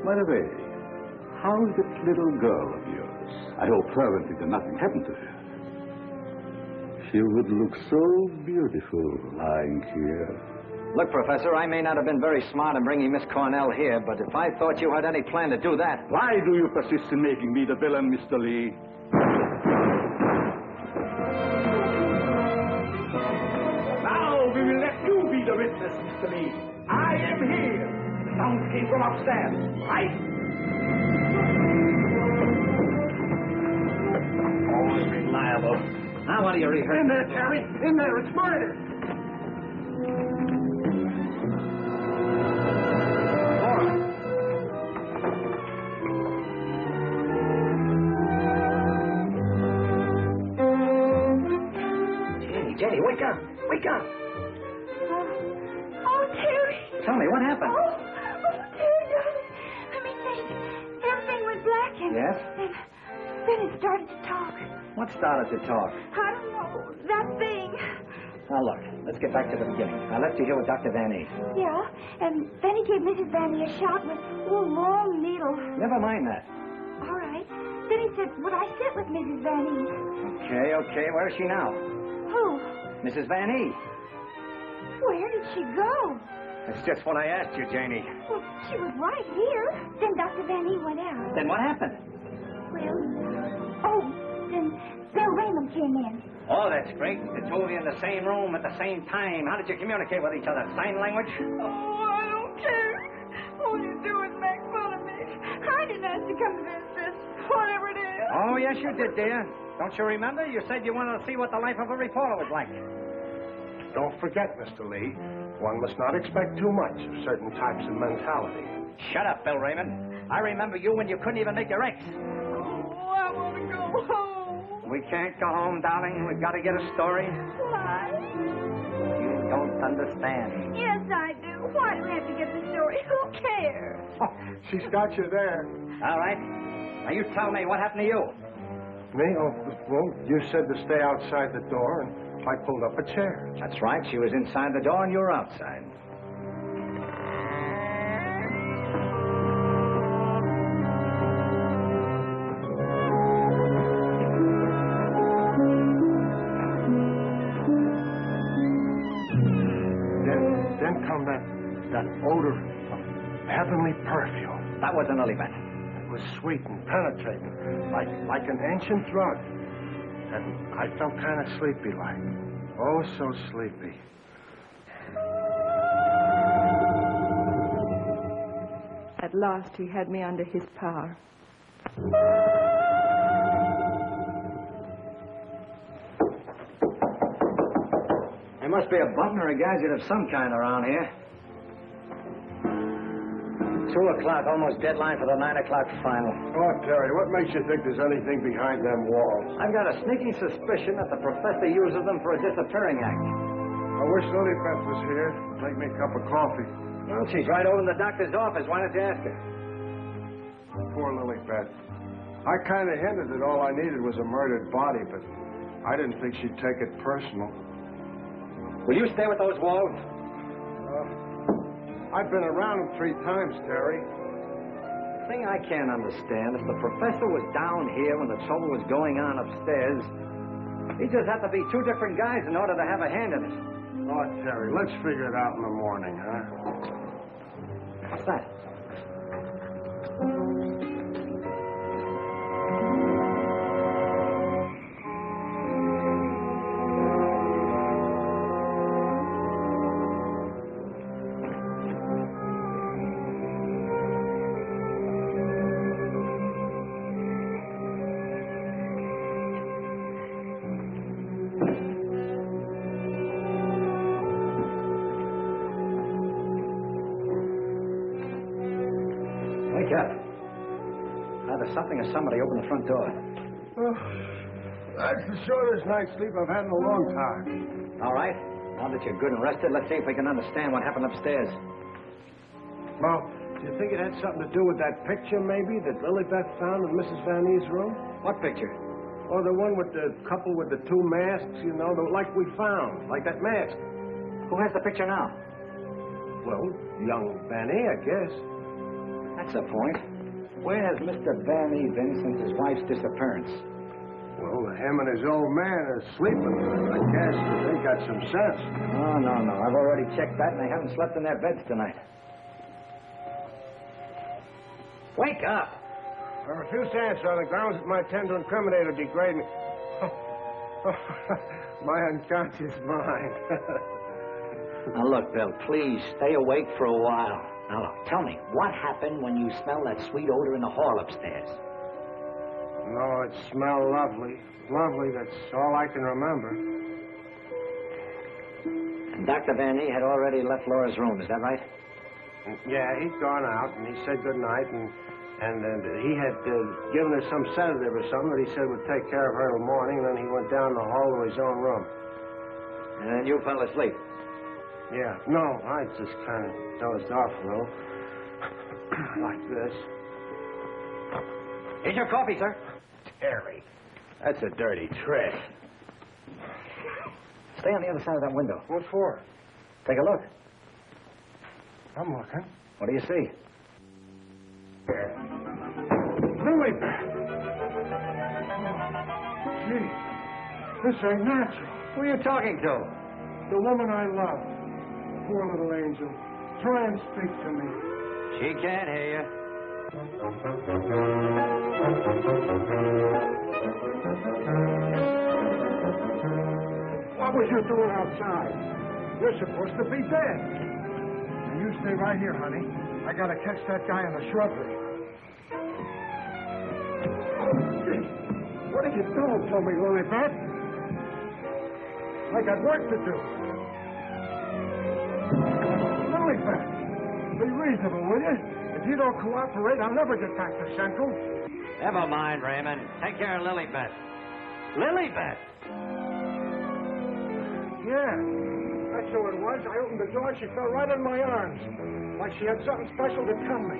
By the way, how's that little girl of yours? I hope fervently that nothing happened to her. She would look so beautiful lying here. Look, Professor, I may not have been very smart in bringing Miss Cornell here, but if I thought you had any plan to do that... Why do you persist in making me the villain, Mr. Lee? Now we will let you be the witness, Mr. Lee. I am here. The sound came from upstairs, right? Always reliable. Now, what do you rehearse? In there, Terry. In there. It's murder. Jenny, wake up. Wake up. Oh, Terry. Tell me, what happened? Oh, Terry, darling. Let me think. Everything went black. Yes? Then it started to talk. What started to talk? I don't know. That thing. Now, look, let's get back to the beginning. I left you here with Dr. Van Ee. Yeah, and then he gave Mrs. Van Ee a shot with a long needle. Never mind that. All right. Then he said, would I sit with Mrs. Van Ee? Okay. Where is she now? Who? Mrs. Van Ee. Where did she go? That's just what I asked you, Janie. Well, she was right here. Then Dr. Van Ee went out. Then what happened? Well, then Bill Raymond came in. Oh, that's great. The two of you in the same room at the same time. How did you communicate with each other? Sign language? Oh, I don't care. All you do is make fun of me. I didn't ask to come to this, whatever it is. Oh, yes, you did, dear. Don't you remember? You said you wanted to see what the life of a reporter was like. Don't forget, Mr. Lee, one must not expect too much of certain types of mentality. Shut up, Bill Raymond. I remember you when you couldn't even make your X. Oh, I want to go home. We can't go home, darling. We've got to get a story. Why? You don't understand. Yes, I do. Why do we have to get the story? Who cares? Oh, she's got you there. All right. Now, you tell me, what happened to you? Me? Oh, well, you said to stay outside the door, and I pulled up a chair. That's right. She was inside the door, and you were outside. Then come that odor of heavenly perfume. That was an lily pad. It was sweet and penetrating, like an ancient drug. And I felt kind of sleepy-like. Oh, so sleepy. At last, he had me under his power. There must be a button or a gadget of some kind around here. 2 o'clock, almost deadline for the 9 o'clock final. Oh, Terry, what makes you think there's anything behind them walls? I've got a sneaking suspicion that the professor uses them for a disappearing act. I wish Lilybeth was here. Make me a cup of coffee. Well, she's right over in the doctor's office. Why don't you ask her? Poor Lilybeth. I kind of hinted that all I needed was a murdered body, but I didn't think she'd take it personal. Will you stay with those walls? I've been around them 3 times, Terry. The thing I can't understand, if the professor was down here when the trouble was going on upstairs, he just had to be 2 different guys in order to have a hand in it. Oh, Terry, let's figure it out in the morning, huh? What's that? Wake up. Either something or somebody opened the front door. Oh, that's the shortest night's sleep I've had in a long time. All right. Now that you're good and rested, let's see if we can understand what happened upstairs. Well, do you think it had something to do with that picture, maybe, that Lilybeth found in Mrs. Van Ee's room? What picture? Or the one with the couple with the 2 masks, you know, like we found, like that mask. Who has the picture now? Well, young Van Ee, I guess. That's the point. Where has Mr. Van Ee been since his wife's disappearance? Well, him and his old man are sleeping. I guess they got some sense. Oh, no. I've already checked that, and they haven't slept in their beds tonight. Wake up! I refuse to answer on the grounds that might tend to incriminate or degrade me. My unconscious mind. Now, look, Bill, please stay awake for a while. Now, look, tell me, what happened when you smelled that sweet odor in the hall upstairs? No, it smelled lovely. Lovely, that's all I can remember. And Dr. Van Ee had already left Laura's room, is that right? Yeah, he'd gone out, and he said good night, and he had given her some sedative or something that he said would take care of her till morning, and then he went down the hall to his own room. And then you fell asleep? Yeah. No, I just kind of dozed off a little. Like this. Here's your coffee, sir. Terry, that's a dirty trick. Stay on the other side of that window. What for? Take a look. I'm looking. What do you see? Lily Beth. Gee, this ain't natural. Who are you talking to? The woman I love. Poor little angel. Try and speak to me. She can't hear you. What was you doing outside? You're supposed to be dead. Now you stay right here, honey. I gotta catch that guy in the shrubbery. What are you doing for me, Lilybeth? I got work to do. Lilybeth, be reasonable, will you? If you don't cooperate, I'll never get back to Central. Never mind, Raymond. Take care of Lilybeth. Lilybeth? Yeah, that's who it was. I opened the door and she fell right in my arms. Like she had something special to tell me.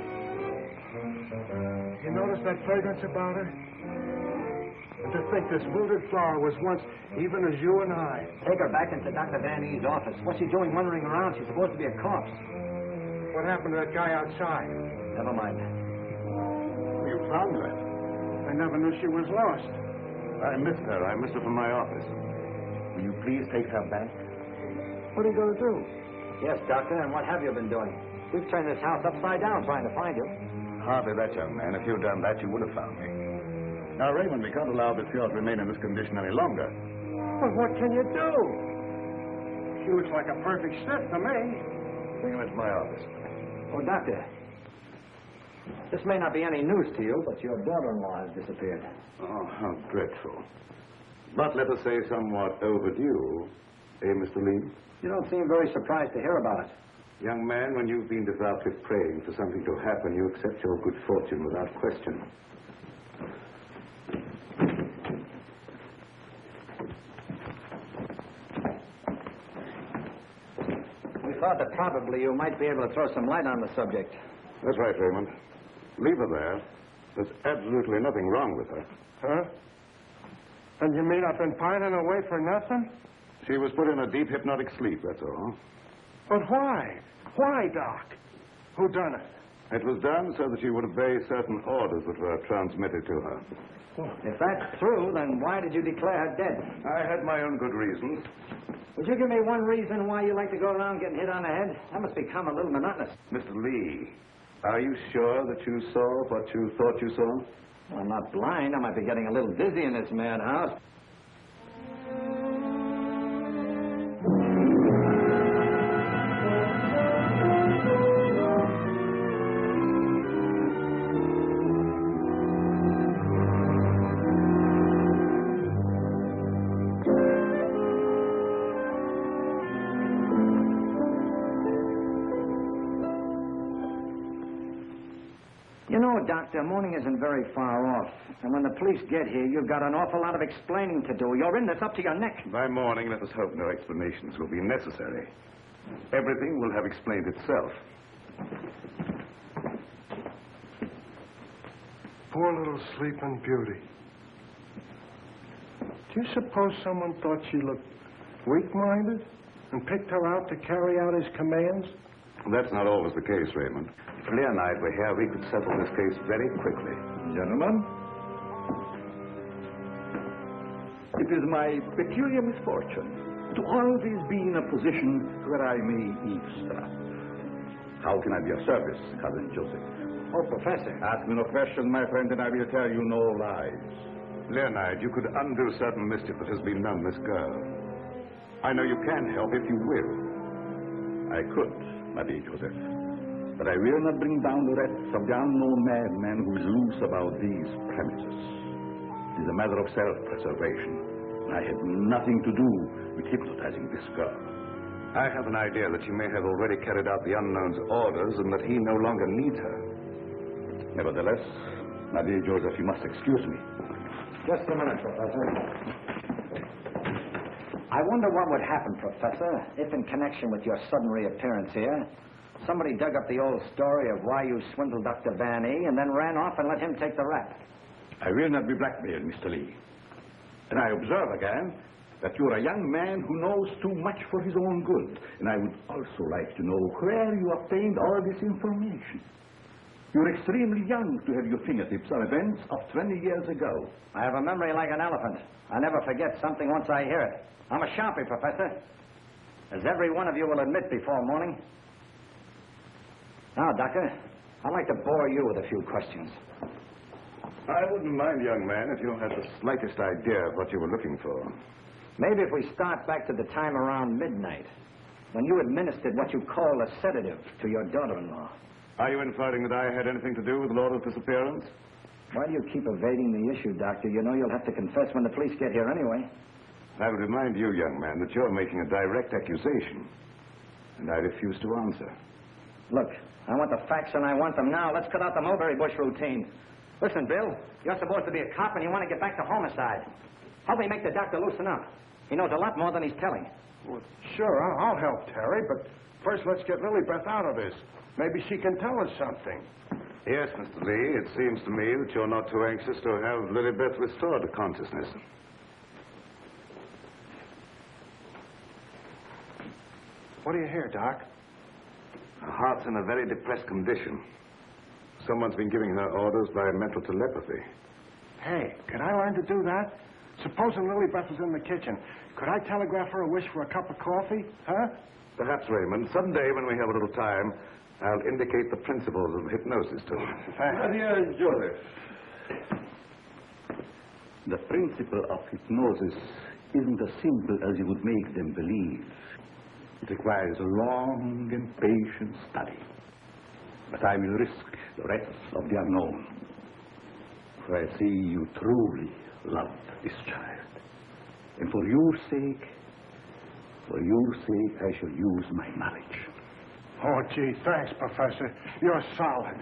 You notice that fragrance about her? And to think this wilted flower was once even as you and I. Take her back into Dr. Van Ee's office. What's she doing wandering around? She's supposed to be a corpse. What happened to that guy outside? Never mind. You found her. I never knew she was lost. I missed her. I missed her from my office. Will you please take her back? What are you going to do? Yes, Doctor, and what have you been doing? We've turned this house upside down trying to find you. Hardly that, young man. If you'd done that, you would have found me. Now, Raymond, we can't allow this girl to remain in this condition any longer. Well, what can you do? She looks like a perfect stiff to me. Bring her into my office. Oh, Doctor, this may not be any news to you, but your daughter-in-law has disappeared. Oh, how dreadful. But let us say somewhat overdue. Eh, Mr. Lee? You don't seem very surprised to hear about it. Young man, when you've been devoutly praying for something to happen, you accept your good fortune without question. We thought that probably you might be able to throw some light on the subject. That's right, Raymond. Leave her there. There's absolutely nothing wrong with her. Huh? And you mean I've been pining away for nothing? She was put in a deep hypnotic sleep, that's all. But why? Why, Doc? Who done it? It was done so that she would obey certain orders that were transmitted to her. Well, if that's true, then why did you declare her dead? I had my own good reasons. Would you give me one reason why you like to go around getting hit on the head? That must become a little monotonous. Mr. Lee, are you sure that you saw what you thought you saw? Well, I'm not blind. I might be getting a little dizzy in this madhouse. You know, Doctor, morning isn't very far off. And when the police get here, you've got an awful lot of explaining to do. You're in this up to your neck. By morning, let us hope no explanations will be necessary. Everything will have explained itself. Poor little sleeping beauty. Do you suppose someone thought she looked weak-minded and picked her out to carry out his commands? That's not always the case, Raymond. If Leah and I were here, we could settle this case very quickly. Gentlemen, it is my peculiar misfortune to always be in a position where I may eavesdrop. How can I be of service, Cousin Joseph? Oh, Professor. Ask me no questions, my friend, and I will tell you no lies. Leonard, you could undo certain mischief that has been done this girl. I know you can help if you will. I could, my dear Joseph. But I will not bring down the wrath of the unknown madman who is loose about these premises. It is a matter of self-preservation. I had nothing to do with hypnotizing this girl. I have an idea that she may have already carried out the unknown's orders and that he no longer needs her. Nevertheless, my dear Joseph, you must excuse me. Just a minute, Professor. I wonder what would happen, Professor, if in connection with your sudden reappearance here, somebody dug up the old story of why you swindled Dr. Van Ee and then ran off and let him take the rap. I will not be blackmailed, Mr. Lee. And I observe again that you're a young man who knows too much for his own good. And I would also like to know where you obtained all this information. You're extremely young to have your fingertips on events of 20 years ago. I have a memory like an elephant. I never forget something once I hear it. I'm a sharpie, Professor. As every one of you will admit before morning. Now, Doctor, I'd like to bore you with a few questions. I wouldn't mind, young man, if you had the slightest idea of what you were looking for. Maybe if we start back to the time around midnight, when you administered what you call a sedative to your daughter-in-law. Are you inferring that I had anything to do with Laura's disappearance? Why do you keep evading the issue, Doctor? You know you'll have to confess when the police get here anyway. I would remind you, young man, that you're making a direct accusation, and I refuse to answer. Look, I want the facts and I want them now. Let's cut out the mulberry bush routine. Listen, Bill, you're supposed to be a cop and you want to get back to homicide. Help me make the doctor loosen up. He knows a lot more than he's telling. Well, sure, I'll help Terry, but first let's get Lilybeth out of this. Maybe she can tell us something. Yes, Mr. Lee, it seems to me that you're not too anxious to have Lilybeth restored to consciousness. What do you hear, Doc? Her heart's in a very depressed condition. Someone's been giving her orders by mental telepathy. Hey, could I learn to do that? Supposing Lilybeth was in the kitchen. Could I telegraph her a wish for a cup of coffee? Huh? Perhaps, Raymond, someday when we have a little time, I'll indicate the principles of hypnosis to her. Thanks. Joseph. The principle of hypnosis isn't as simple as you would make them believe. It requires a long and patient study. But I will risk the rest of the unknown. For I see you truly love this child. And for your sake, I shall use my knowledge. Oh, gee, thanks, Professor. You're solid.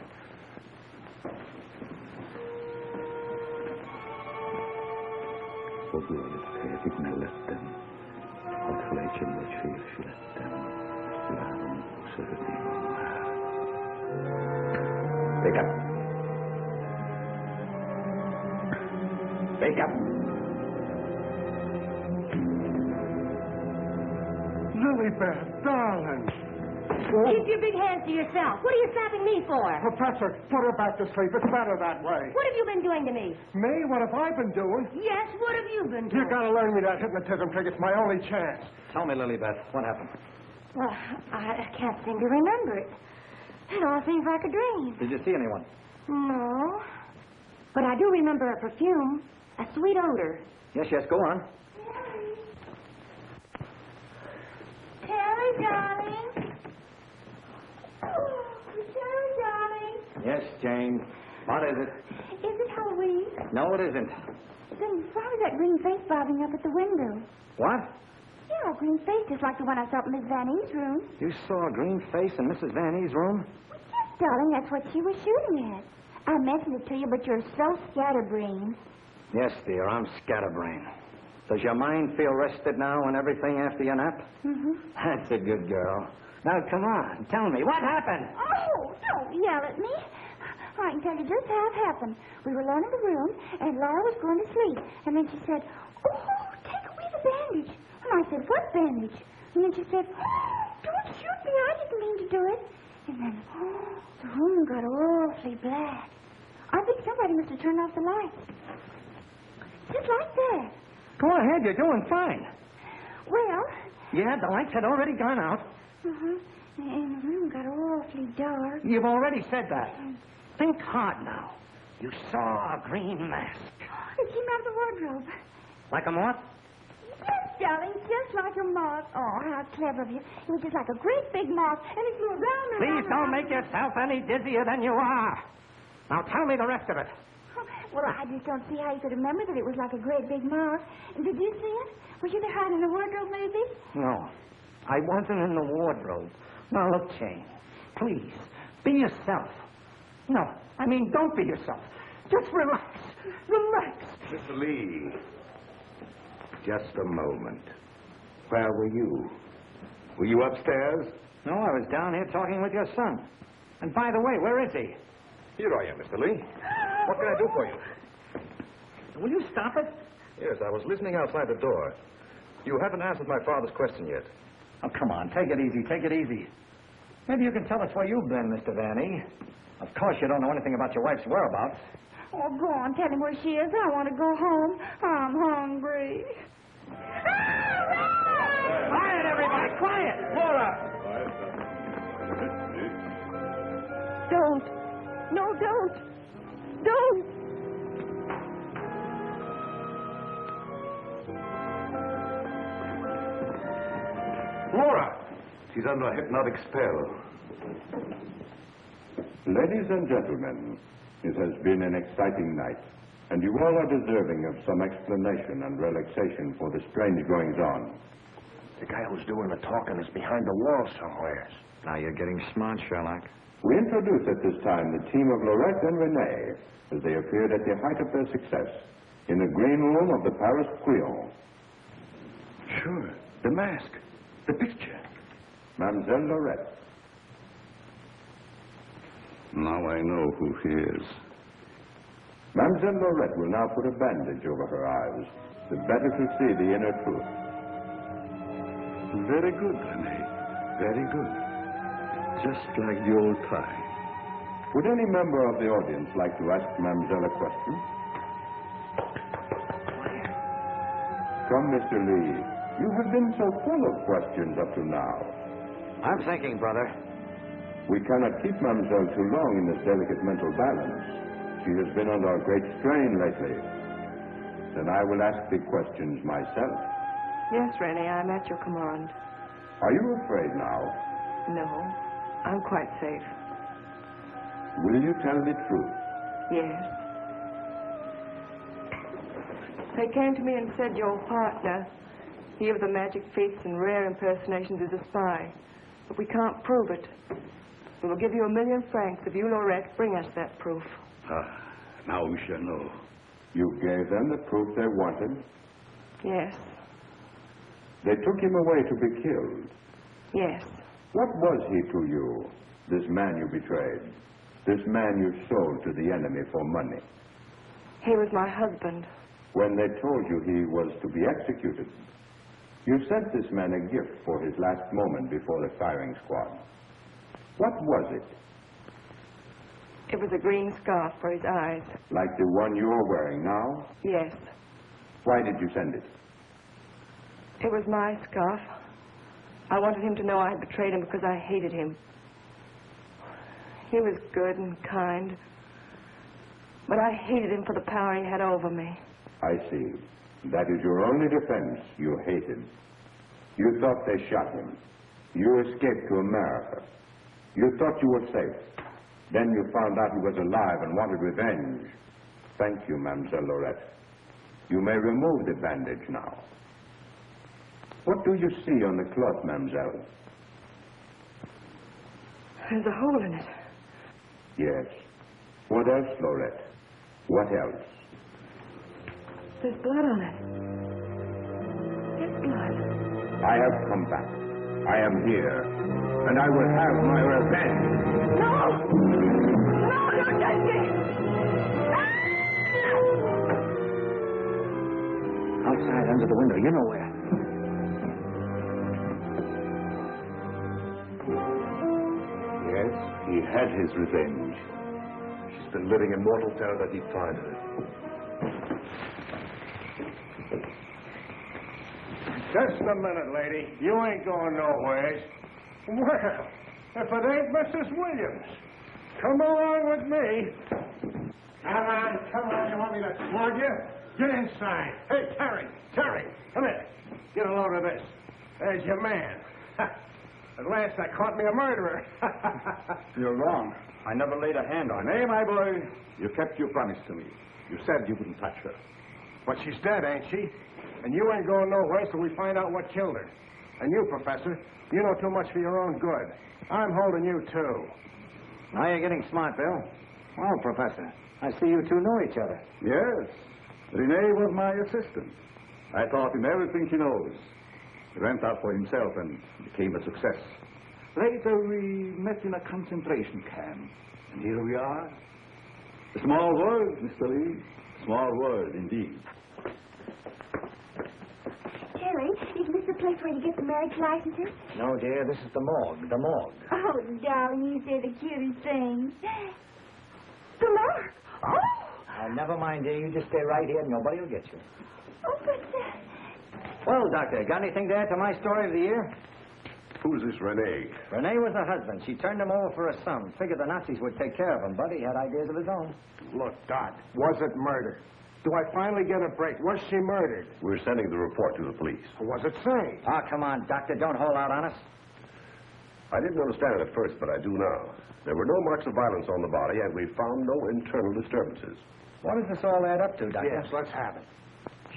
Wake up. Wake up. Lilybeth, darling. Keep your big hands to yourself. What are you slapping me for? Professor, put her back to sleep. It's better that way. What have you been doing to me? Me? What have I been doing? Yes, what have you been doing? You gotta learn me that hypnotism trick. It's my only chance. Tell me, Lilybeth, what happened? Well, I can't seem to remember it. It all seems like a dream. Did you see anyone? No. But I do remember a perfume, a sweet odor. Yes, go on. Terry, darling. Oh, Terry, darling. Yes, Jane. What is it? Is it Halloween? No, it isn't. Then why was that green face bobbing up at the window? What? Yeah, a green face just like the one I saw in Miss Van Ee's room. You saw a green face in Mrs. Van Ee's room? Yes, darling, that's what she was shooting at. I mentioned it to you, but you're so scatterbrained. Yes, dear, I'm scatterbrained. Does your mind feel rested now and everything after your nap? Mm-hmm. That's a good girl. Now, come on, tell me, what happened? Oh, don't yell at me. I can tell you just how it happened. We were alone in the room, and Laura was going to sleep. And then she said, oh, take away the bandage. And I said, what bandage? And then she said, oh, don't shoot me. I didn't mean to do it. And then, the room got awfully black. I think somebody must have turned off the lights. Just like that. Go ahead, you're doing fine. Well... Yeah, the lights had already gone out. Uh-huh. And the room got awfully dark. You've already said that. Think hard now. You saw a green mask. It came out of the wardrobe. Like a moth? Yes, darling, just like a moth. Oh, how clever of you. It was just like a great big moth, and it flew around and Please around don't and make yourself any dizzier than you are. Now tell me the rest of it. Well, I just don't see how you could remember that it was like a great big moth. And did you see it? Was you there hiding in the wardrobe, maybe? No, I wasn't in the wardrobe. Now, look, Jane, please, be yourself. No, I mean, don't be yourself. Just relax. Relax. Mr. Lee, just a moment. Where were you? Were you upstairs? No, I was down here talking with your son. And by the way, where is he? Here I am, Mr. Lee. What can I do for you? Will you stop it? Yes, I was listening outside the door. You haven't answered my father's question yet. Oh, come on. Take it easy. Take it easy. Maybe you can tell us where you've been, Mr. Van Ee. Of course you don't know anything about your wife's whereabouts. Oh, go on. Tell him where she is. I want to go home. I'm hungry. Quiet, everybody. Quiet. Laura. Don't. No, don't. Don't. Laura! She's under a hypnotic spell. Ladies and gentlemen, it has been an exciting night, and you all are deserving of some explanation and relaxation for the strange goings-on. The guy who's doing the talking is behind the wall somewhere. Now you're getting smart, Sherlock. We introduce at this time the team of Lorette and Renee as they appeared at the height of their success in the green room of the Paris Creole. Sure. The mask. The picture. Mademoiselle Lorette. Now I know who he is. Mademoiselle Lorette will now put a bandage over her eyes, the better to see the inner truth. Very good, Renee. Very good. Just like the old time. Would any member of the audience like to ask Mademoiselle a question? Come, Mr. Lee. You have been so full of questions up to now. I'm thinking, brother. We cannot keep Mademoiselle too long in this delicate mental balance. She has been under a great strain lately. Then I will ask the questions myself. Yes, Renee, I'm at your command. Are you afraid now? No, I'm quite safe. Will you tell the truth? Yes. They came to me and said your partner, he of the magic feats and rare impersonations, is a spy. But we can't prove it. We will give you 1,000,000 francs if you, Lorette, bring us that proof. Now we shall know. You gave them the proof they wanted? Yes. They took him away to be killed? Yes. What was he to you, this man you betrayed? This man you sold to the enemy for money? He was my husband. When they told you he was to be executed, you sent this man a gift for his last moment before the firing squad. What was it? It was a green scarf for his eyes. Like the one you're wearing now? Yes. Why did you send it? It was my scarf. I wanted him to know I had betrayed him because I hated him. He was good and kind, but I hated him for the power he had over me. I see. That is your only defense. You hated. You thought they shot him. You escaped to America. You thought you were safe. Then you found out he was alive and wanted revenge. Thank you, Mademoiselle Lorette. You may remove the bandage now. What do you see on the cloth, Mademoiselle? There's a hole in it. Yes. What else, Lorette? What else? There's blood on it. It's blood. I have come back. I am here. And I will have my revenge. No! No, don't touch me! Outside, under the window. You know where. Yes, he had his revenge. She's been living in mortal terror that he'd find her. Just a minute, lady. You ain't going nowhere. Well, if it ain't Mrs. Williams, come along with me. Come on, come on. You want me to flog you? Get inside. Hey, Terry, come here. Get a load of this. There's your man. At last I caught me a murderer. You're wrong. I never laid a hand on her. Nay, my boy, you kept your promise to me. You said you wouldn't touch her. But she's dead, ain't she? And you ain't going nowhere till we find out what killed her. And you, Professor, you know too much for your own good. I'm holding you, too. Now you're getting smart, Bill. Well, Professor, I see you two know each other. Yes. Renee was my assistant. I taught him everything he knows. He went out for himself and became a success. Later, we met in a concentration camp. And here we are. A small world, Mr. Lee. Small world, indeed. Terry, is this the place where you get the marriage licenses? No, dear, this is the morgue. The morgue. Oh, darling, you say the cutest things. The morgue. Oh! Never mind, dear. You just stay right here and nobody will get you. Oh, but... Well, Doctor, got anything to add to my story of the year? Who's this Renee? Renee was the husband. She turned him over for a son. Figured the Nazis would take care of him, but he had ideas of his own. Look, Doc, was it murder? Do I finally get a break? Was she murdered? We're sending the report to the police. What was it say? Oh, come on, Doctor. Don't hold out on us. I didn't understand it at first, but I do now. There were no marks of violence on the body, and we found no internal disturbances. What does this all add up to, Doctor? Yes, let's have it.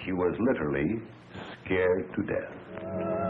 She was literally scared to death.